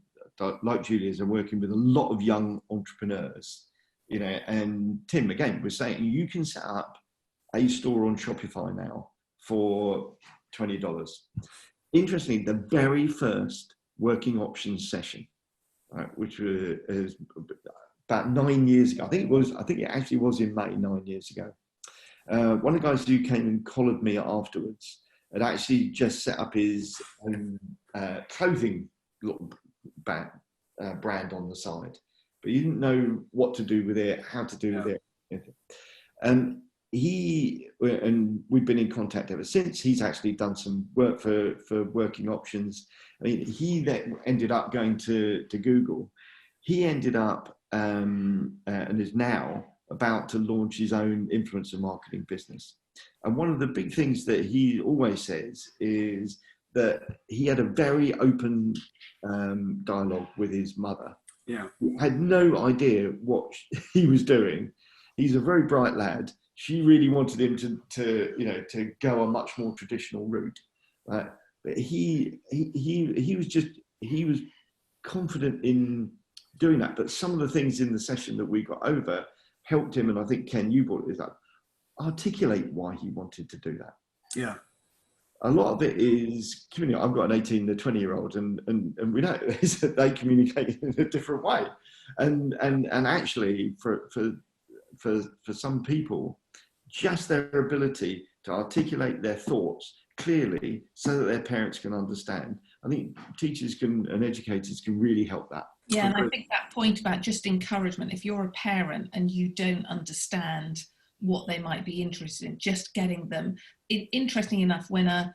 like Julie, I'm working with a lot of young entrepreneurs, and Tim, again, was saying you can set up a store on Shopify now for $20. Interestingly, the very first working options session, which was about 9 years ago, I think it actually was in May 9 years ago. One of the guys who came and collared me afterwards had actually just set up his own clothing brand on the side, but he didn't know what to do with it, how to do with it. And we've been in contact ever since. He's actually done some work for working options. I mean, he then ended up going to Google. He ended up and is now about to launch his own influencer marketing business. And one of the big things that he always says is that he had a very open dialogue with his mother. Yeah, he had no idea what he was doing. He's a very bright lad. She really wanted him to go a much more traditional route, right? But he was confident in doing that. But some of the things in the session that we got over helped him, and I think Ken, you brought it up, articulate why he wanted to do that. Yeah. A lot of it is community. I've got an 18 and a 20-year-old, and we know that they communicate in a different way, and actually for some people, just their ability to articulate their thoughts clearly so that their parents can understand. I think teachers and educators can really help that. Yeah, and I think that point about just encouragement, if you're a parent and you don't understand what they might be interested in, just getting them. Interesting enough, when a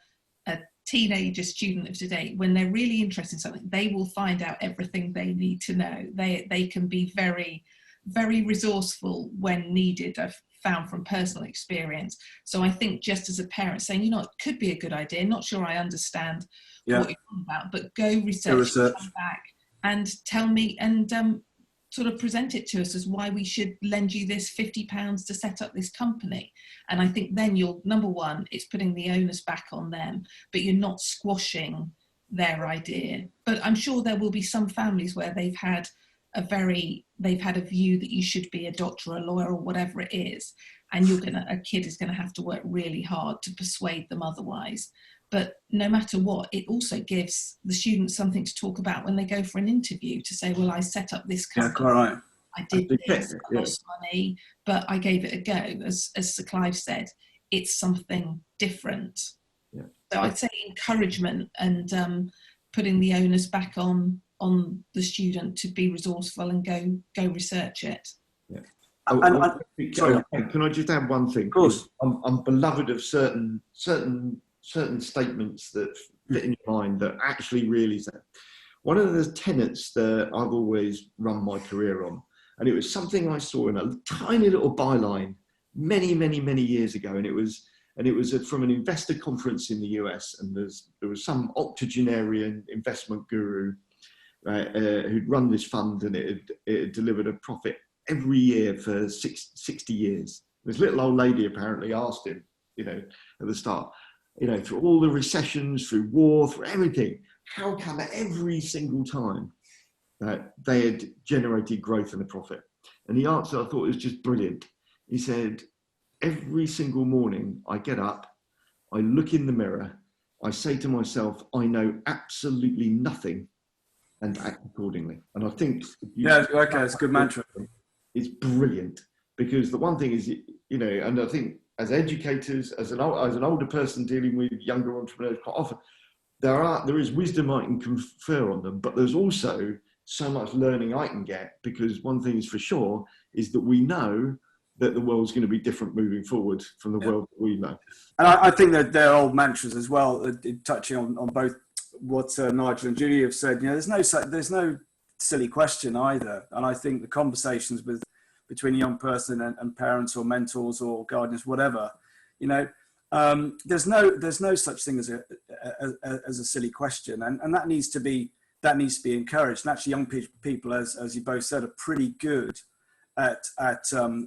teenager student of today, when they're really interested in something, they will find out everything they need to know. They can be very, very resourceful when needed, I've found from personal experience. So I think just as a parent saying, it could be a good idea, not sure I understand what you're on about, but go research. Come back and tell me, and sort of present it to us as why we should lend you this £50 to set up this company. And I think then number one, it's putting the onus back on them, but you're not squashing their idea. But I'm sure there will be some families where they've had a view that you should be a doctor or a lawyer or whatever it is, and a kid is going to have to work really hard to persuade them otherwise. But no matter what, it also gives the students something to talk about when they go for an interview, to say, well, I set up this company, right. I did this, I lost money, but I gave it a go. As Sir Clive said, it's something different. Yeah. So I'd say encouragement and putting the onus back on the student to be resourceful and go research it. Yeah. Can I just add one thing? Of course. I'm beloved of certain statements that fit in your mind that actually really say. One of the tenets that I've always run my career on, and it was something I saw in a tiny little byline many, many, many years ago, and it was from an investor conference in the US, and there was some octogenarian investment guru who'd run this fund, and it had delivered a profit every year for 60 years. This little old lady apparently asked him, at the start, through all the recessions, through war, through everything, how come every single time they had generated growth and a profit? And the answer, I thought, was just brilliant. He said, every single morning I get up, I look in the mirror, I say to myself, I know absolutely nothing, and act accordingly. And I think... it's a good mantra. It's brilliant, because the one thing is, and I think as educators, as an older person dealing with younger entrepreneurs, quite often, there is wisdom I can confer on them, but there's also so much learning I can get, because one thing is for sure is that we know that the world's going to be different moving forward from the world that we know. And I think that they're old mantras as well, touching on both Nigel and Julie have said. You know, there's no silly question either, and I think the conversations between a young person and parents or mentors or guardians, whatever, you know, there's no such thing as a silly question, and that needs to be encouraged. And actually, young people, as you both said, are pretty good at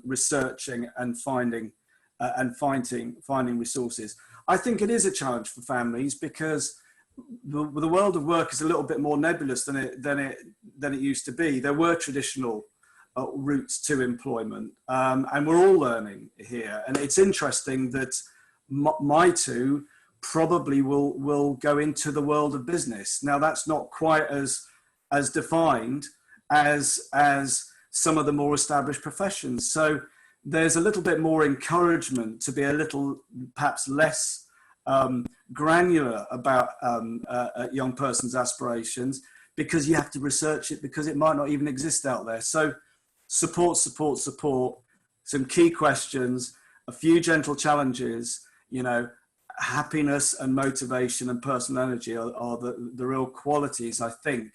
researching and finding resources. I think it is a challenge for families because the world of work is a little bit more nebulous than it used to be. There were traditional routes to employment, and we're all learning here. And it's interesting that my two probably will go into the world of business. Now, that's not quite as defined as some of the more established professions. So there's a little bit more encouragement to be a little perhaps less granular about a young person's aspirations, because you have to research it, because it might not even exist out there. So support, some key questions, a few gentle challenges, you know, happiness and motivation and personal energy are the real qualities, I think,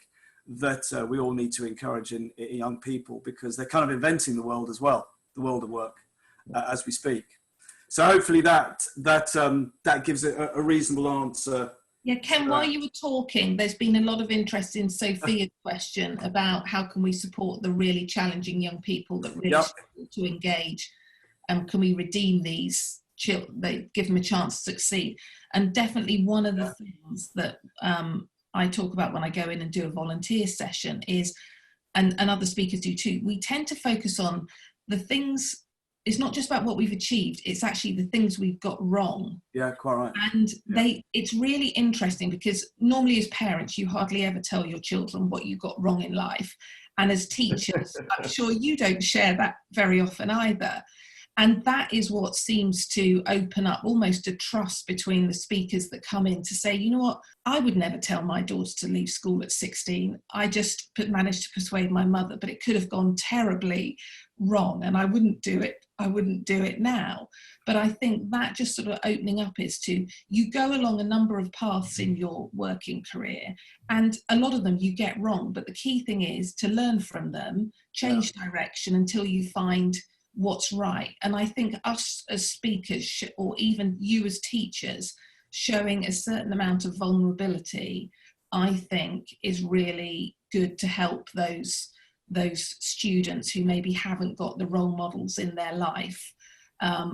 that we all need to encourage in young people, because they're kind of inventing the world as well, the world of work, as we speak. So hopefully that gives it a reasonable answer. Yeah, Ken, while you were talking, there's been a lot of interest in Sophia's question about how can we support the really challenging young people that really struggle to engage, and can we redeem these, give them a chance to succeed. And definitely one of the things that I talk about when I go in and do a volunteer session is, and other speakers do too, we tend to focus on the things. It's not just about what we've achieved, it's actually the things we've got wrong. Yeah, quite right. And it's really interesting, because normally as parents, you hardly ever tell your children what you got wrong in life. And as teachers, I'm sure you don't share that very often either. And that is what seems to open up almost a trust between the speakers that come in to say, you know what, I would never tell my daughter to leave school at 16. I just managed to persuade my mother, but it could have gone terribly wrong, and I wouldn't do it. I wouldn't do it now. But I think that just sort of opening up is to, you go along a number of paths in your working career, and a lot of them you get wrong. But the key thing is to learn from them, change direction until you find what's right. And I think us as speakers, or even you as teachers, showing a certain amount of vulnerability, I think is really good to help those students who maybe haven't got the role models in their life,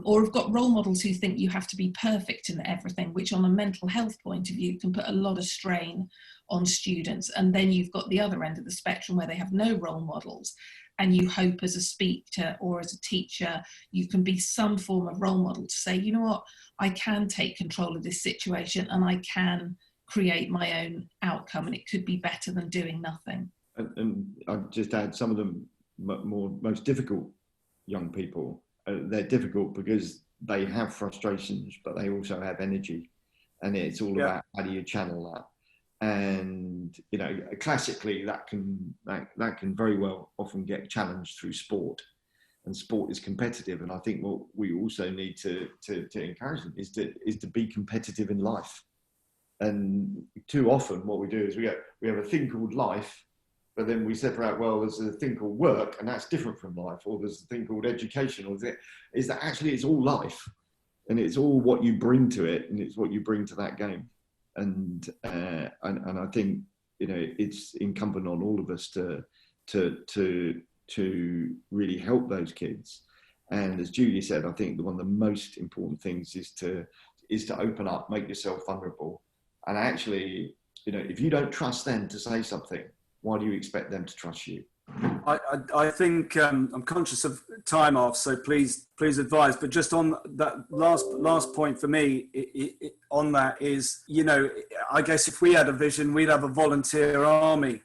or have got role models who think you have to be perfect in everything, which on a mental health point of view can put a lot of strain on students. And then you've got the other end of the spectrum where they have no role models, and you hope as a speaker or as a teacher you can be some form of role model to say, you know what, I can take control of this situation and I can create my own outcome, and it could be better than doing nothing. And I'd just add, some of the most difficult young people, they're difficult because they have frustrations, but they also have energy, and it's all about how do you channel that. And you know, classically, that can very well often get challenged through sport, and sport is competitive. And I think what we also need to encourage them is to be competitive in life. And too often, what we do is we have a thing called life, but then we separate, well, there's a thing called work, and that's different from life, or there's a thing called education, or is that actually it's all life, and it's all what you bring to it, and it's what you bring to that game. And I think, you know, it's incumbent on all of us to really help those kids. And as Julie said, I think one of the most important things is to open up, make yourself vulnerable. And actually, you know, if you don't trust them to say something, why do you expect them to trust you? I think I'm conscious of time off, so please advise. But just on that last point for me, on that is, you know, I guess if we had a vision, we'd have a volunteer army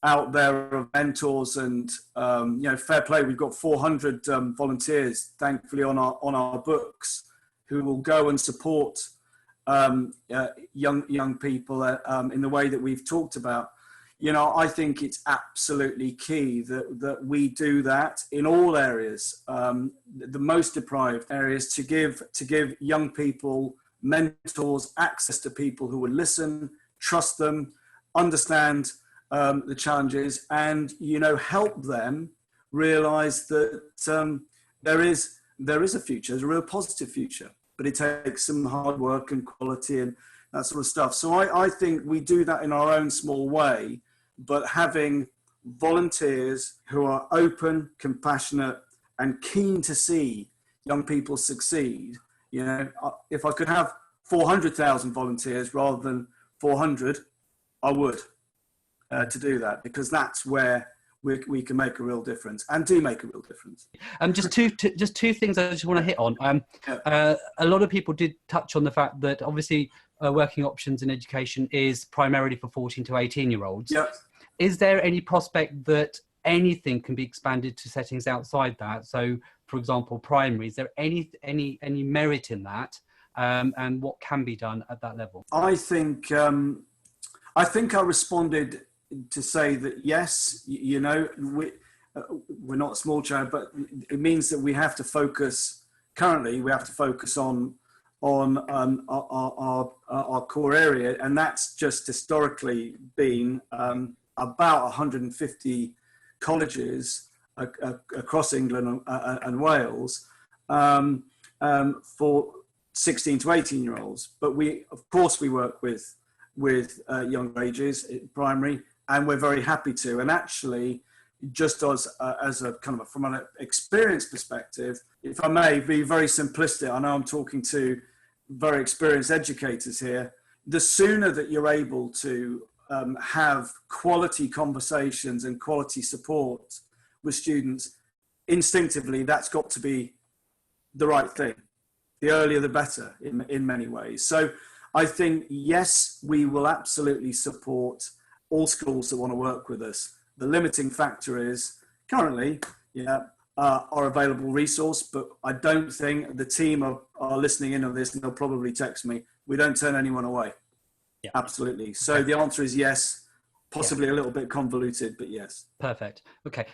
out there of mentors, and you know, fair play. We've got 400 volunteers, thankfully, on our books, who will go and support young people in the way that we've talked about. You know, I think it's absolutely key that we do that in all areas, the most deprived areas, to give young people, mentors, access to people who will listen, trust them, understand the challenges, and help them realize that there is a future, there's a real positive future, but it takes some hard work and quality and that sort of stuff. So I think we do that in our own small way, but having volunteers who are open, compassionate, and keen to see young people succeed. If I could have 400,000 volunteers rather than 400, I would, to do that, because that's where we can make a real difference, and do make a real difference. Just two things I just want to hit on. A lot of people did touch on the fact that obviously working options in education is primarily for 14 to 18-year-olds. Yep. Is there any prospect that anything can be expanded to settings outside that? So, for example, primary, is there any merit in that? And what can be done at that level? I think I responded to say that yes, we're not a small child, but it means that we have to focus. Currently, we have to focus on our core area, and that's just historically been about 150 colleges across England and Wales for 16 to 18-year-olds. But of course we work with younger ages in primary, and we're very happy to. And actually, just as a kind of from an experience perspective, if I may be very simplistic, I know I'm talking to very experienced educators here. The sooner that you're able to have quality conversations and quality support with students, instinctively, that's got to be the right thing. The earlier, the better in many ways. So I think, yes, we will absolutely support all schools that want to work with us. The limiting factor is currently, our available resource, but I don't think the team are listening in on this, and they'll probably text me. We don't turn anyone away. Yeah. Absolutely. So the answer is yes, possibly a little bit convoluted, but yes. Perfect. Okay.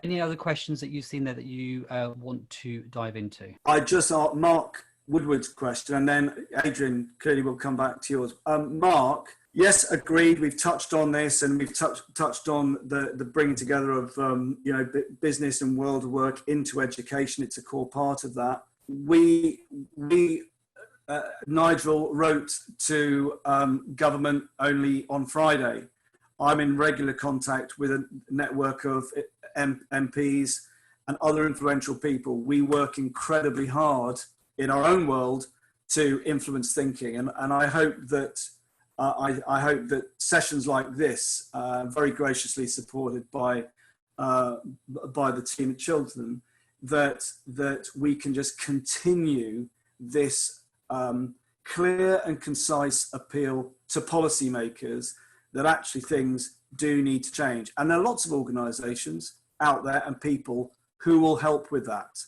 Any other questions that you've seen there that you want to dive into? I just asked Mark Woodward's question, and then Adrian clearly will come back to yours. Mark, yes, agreed. We've touched on this, and we've touched on the bringing together of business and world of work into education. It's a core part of that. Nigel wrote to government only on Friday. I'm in regular contact with a network of MPs and other influential people. We work incredibly hard in our own world to influence thinking, and I hope that I hope that sessions like this, very graciously supported by the team at Chiltern, that we can just continue this clear and concise appeal to policymakers that actually things do need to change. And there are lots of organisations out there and people who will help with that.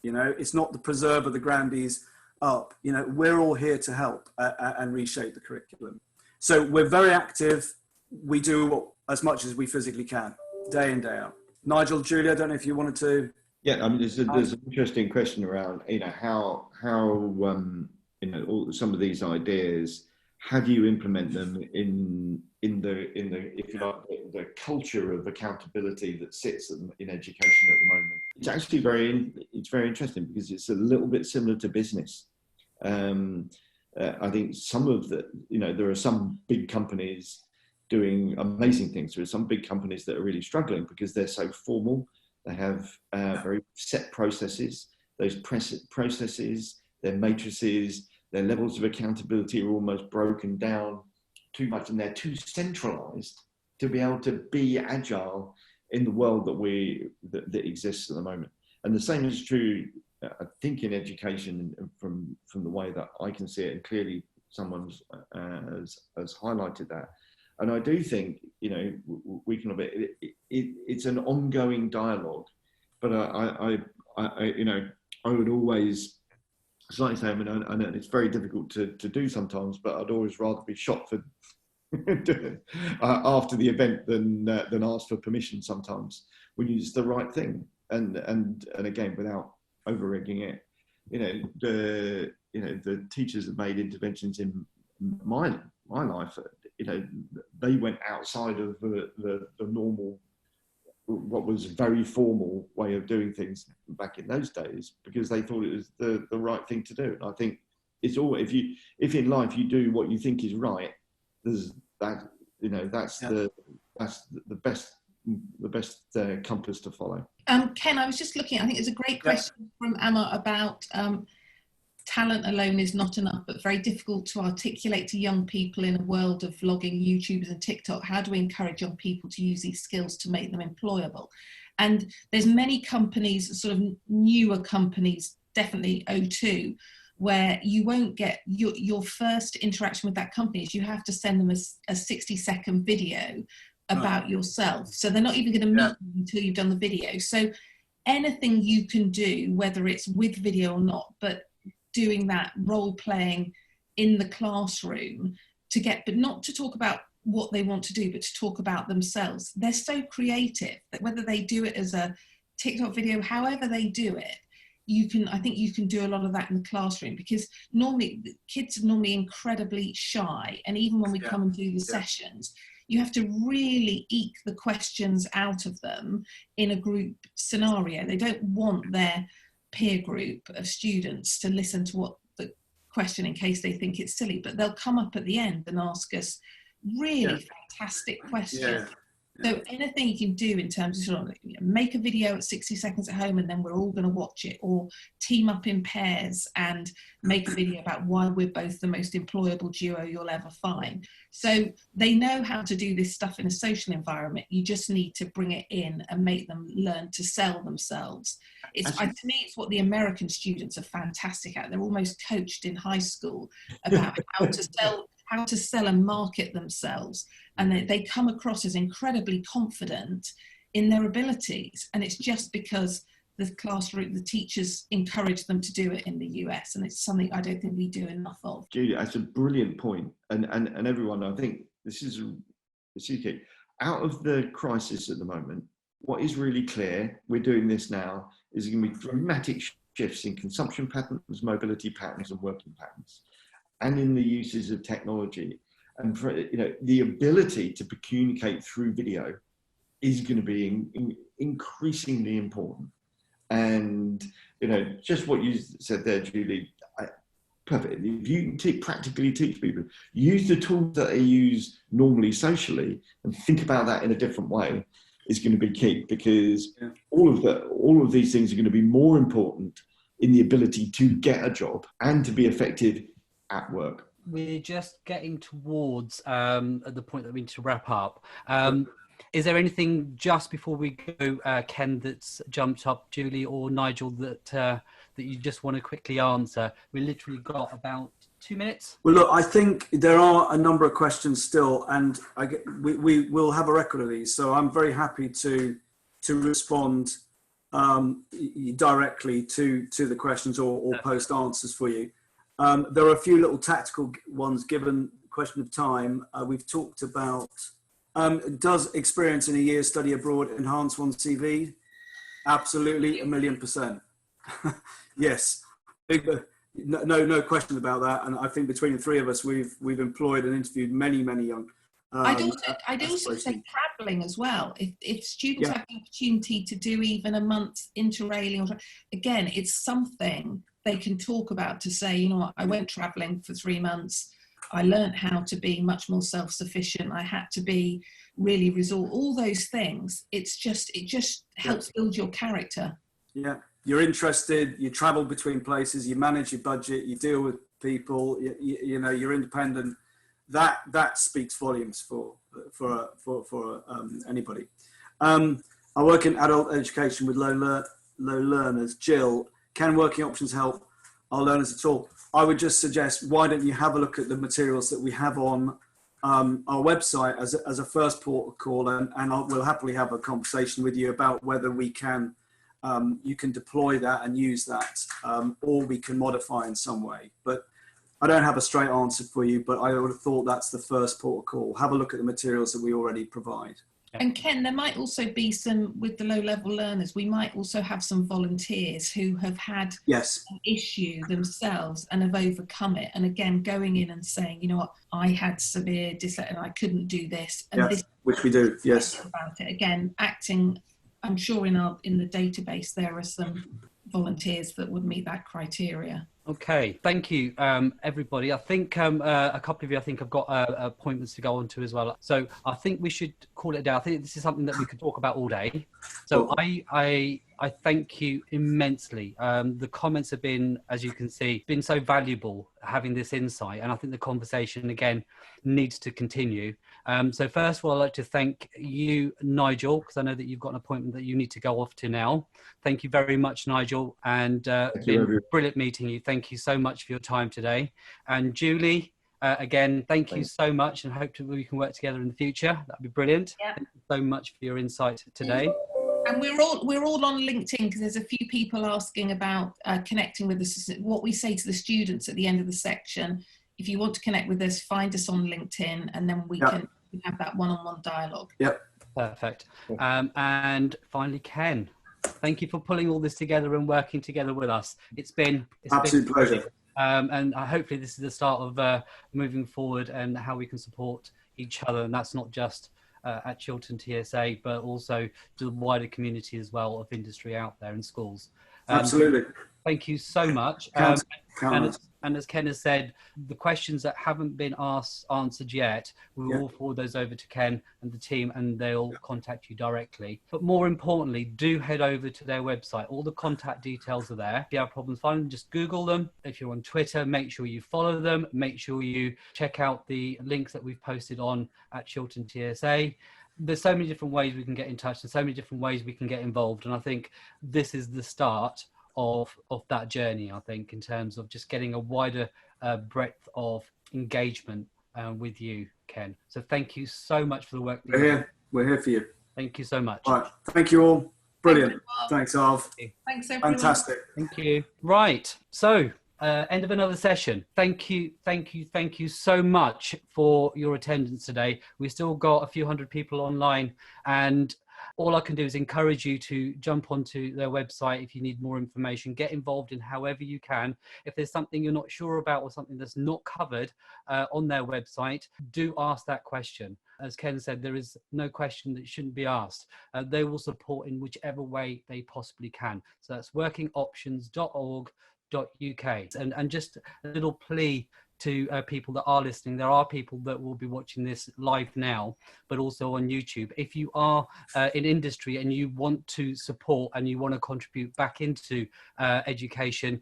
It's not the preserver, the grandees up. We're all here to help and reshape the curriculum. So we're very active. We do as much as we physically can, day in, day out. Nigel, Julia, I don't know if you wanted to. Yeah, I mean, there's an interesting question around, how some of these ideas, how do you implement them in the if you like, the culture of accountability that sits in education at the moment? It's actually very interesting, because it's a little bit similar to business. I think some of there are some big companies doing amazing things. There are some big companies that are really struggling because they're so formal. They have very set processes. Those processes, their matrices, their levels of accountability are almost broken down too much, and they're too centralized to be able to be agile in the world that exists at the moment. And the same is true, I think, in education, from the way that I can see it, and clearly someone has highlighted that. And I do think, we can it's an ongoing dialogue, but I would always, like I say, I know it's very difficult to do sometimes, but I'd always rather be shot for after the event than ask for permission sometimes, when it's the right thing, and again, without over-egging it. The teachers have made interventions in my life, you know, they went outside of the normal, what was a very formal way of doing things back in those days, because they thought it was the right thing to do. And I think it's all, if in life you do what you think is right, there's that, you know, that's the best compass to follow. Ken, I was just looking, I think it's a great question from Emma about talent alone is not enough, but very difficult to articulate to young people in a world of vlogging, YouTubers and TikTok. How do we encourage young people to use these skills to make them employable? And there's many companies, sort of newer companies, definitely O2, where you won't get your first interaction with that company is you have to send them a 60-second video about yourself. So they're not even going to meet you until you've done the video. So anything you can do, whether it's with video or not, but doing that role playing in the classroom to get, but not to talk about what they want to do, but to talk about themselves. They're so creative that whether they do it as a TikTok video, however they do it, I think you can do a lot of that in the classroom, because normally kids are normally incredibly shy. And even when we come and do the sessions, you have to really eke the questions out of them in a group scenario. They don't want their peer group of students to listen to what the question in case they think it's silly, but they'll come up at the end and ask us really fantastic questions. So anything you can do in terms of, sort of, you know, make a video at 60 seconds at home and then we're all going to watch it, or team up in pairs and make a video about why we're both the most employable duo you'll ever find. So they know how to do this stuff in a social environment. You just need to bring it in and make them learn to sell themselves. To me, it's what the American students are fantastic at. They're almost coached in high school about how to sell and market themselves, and they come across as incredibly confident in their abilities, and it's just because the classroom, the teachers encourage them to do it in the US, and it's something I don't think we do enough of. Julie, that's a brilliant point, and everyone, I think this is key. Out of the crisis at the moment, what is really clear, we're doing this now, is going to be dramatic shifts in consumption patterns, mobility patterns and working patterns, and in the uses of technology. And for, you know, the ability to communicate through video is going to be increasingly important. And, you know, just what you said there, Julie, perfect. If you can practically teach people, use the tools that they use normally socially and think about that in a different way, is going to be key, because all of these things are going to be more important in the ability to get a job and to be effective at work. We're just getting towards at the point that we need to wrap up. Is there anything just before we go, Ken, that's jumped up, Julie or Nigel, that you just want to quickly answer? We literally got about 2 minutes. Well, look, I think there are a number of questions still, and we will have a record of these. So I'm very happy to respond directly to the questions or post answers for you. There are a few little tactical ones given question of time. We've talked about, does experience in a year's study abroad enhance one's CV? Absolutely, 1,000,000%. Yes, no question about that. And I think between the three of us, we've employed and interviewed many young. I'd also say travelling as well. If students have the opportunity to do even a month interrailing, again, it's something they can talk about, to say, you know what, I went travelling for 3 months. I learned how to be much more self-sufficient. I had to be really resourceful. All those things. It just helps build your character. Yeah, you're interested. You travel between places. You manage your budget. You deal with people. You know, you're independent. That speaks volumes for anybody. I work in adult education with low learners. Jill, can working options help our learners at all? I would just suggest, why don't you have a look at the materials that we have on our website as a first port of call, and we'll happily have a conversation with you about whether we can, you can deploy that and use that, or we can modify in some way. But I don't have a straight answer for you, but I would have thought that's the first port of call. Have a look at the materials that we already provide. And Ken, there might also be some, with the low-level learners, we might also have some volunteers who have had an issue themselves and have overcome it. And again, going in and saying, you know what, I had severe dyslexia and I couldn't do this. And this, which we do, yes. About it. Again, acting, I'm sure in the database there are some volunteers that would meet that criteria. Okay, thank you, everybody. I think a couple of you, I think, have got appointments to go on to as well. So I think we should call it a day. I think this is something that we could talk about all day. So I thank you immensely. The comments have been, as you can see, been so valuable having this insight. And I think the conversation, again, needs to continue. So first of all, I'd like to thank you, Nigel, because I know that you've got an appointment that you need to go off to now. Thank you very much, Nigel. And it's been brilliant meeting you. Thank you so much for your time today. And Julie, again, thank you so much, and hope we can work together in the future. That'd be brilliant. Thank you so much for your insight today. And we're all on LinkedIn, because there's a few people asking about connecting with us. What we say to the students at the end of the section, if you want to connect with us, find us on LinkedIn, and then we can have that one-on-one dialogue. Perfect. And finally, Ken, thank you for pulling all this together and working together with us. It's been absolute pleasure. And hopefully this is the start of moving forward and how we can support each other. And that's not just at Chiltern TSA, but also to the wider community as well of industry out there in schools. Absolutely. Thank you so much. And as Ken has said, the questions that haven't been answered yet, we will forward those over to Ken and the team, and they'll contact you directly. But more importantly, do head over to their website. All the contact details are there. If you have problems finding them, just Google them. If you're on Twitter, make sure you follow them. Make sure you check out the links that we've posted on at Chiltern TSA. There's so many different ways we can get in touch and so many different ways we can get involved. And I think this is the start of that journey, I think, in terms of just getting a wider breadth of engagement with you, Ken. So thank you so much for the work. We're here for you. Thank you so much. All right. Thank you all. Brilliant. Thanks, Arv. Thanks, everyone. Fantastic. Thank you. Right. So end of another session. Thank you so much for your attendance today. We still got a few hundred people online, and all I can do is encourage you to jump onto their website if you need more information. Get involved in however you can. If there's something you're not sure about or something that's not covered on their website, do ask that question. As Ken said, there is no question that shouldn't be asked. They will support in whichever way they possibly can. So that's workingoptions.org.uk. And just a little plea to people that are listening. There are people that will be watching this live now, but also on YouTube. If you are in industry and you want to support and you want to contribute back into education,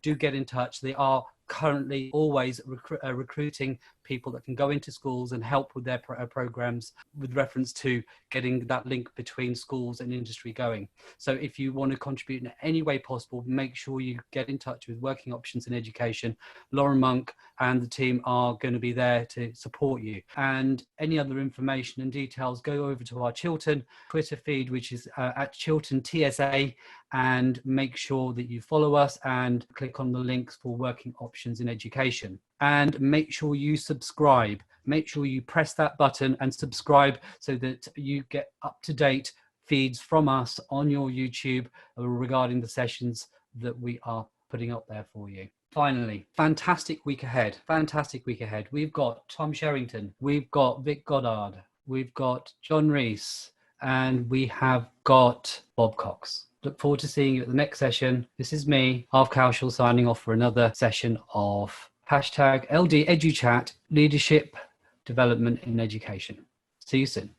do get in touch. They are currently always recruiting people that can go into schools and help with their programs with reference to getting that link between schools and industry going. So if you want to contribute in any way possible, make sure you get in touch with Working Options in Education. Lauren Monk and the team are going to be there to support you. And any other information and details, go over to our Chiltern Twitter feed, which is at Chiltern TSA, and make sure that you follow us and click on the links for Working Options in Education. And make sure you subscribe. Make sure you press that button and subscribe so that you get up-to-date feeds from us on your YouTube regarding the sessions that we are putting up there for you. Finally, fantastic week ahead. Fantastic week ahead. We've got Tom Sherrington. We've got Vic Goddard. We've got John Rees. And we have got Bob Cox. Look forward to seeing you at the next session. This is me, Arv Kaushal, signing off for another session of #LD EduChat, Leadership Development in Education. See you soon.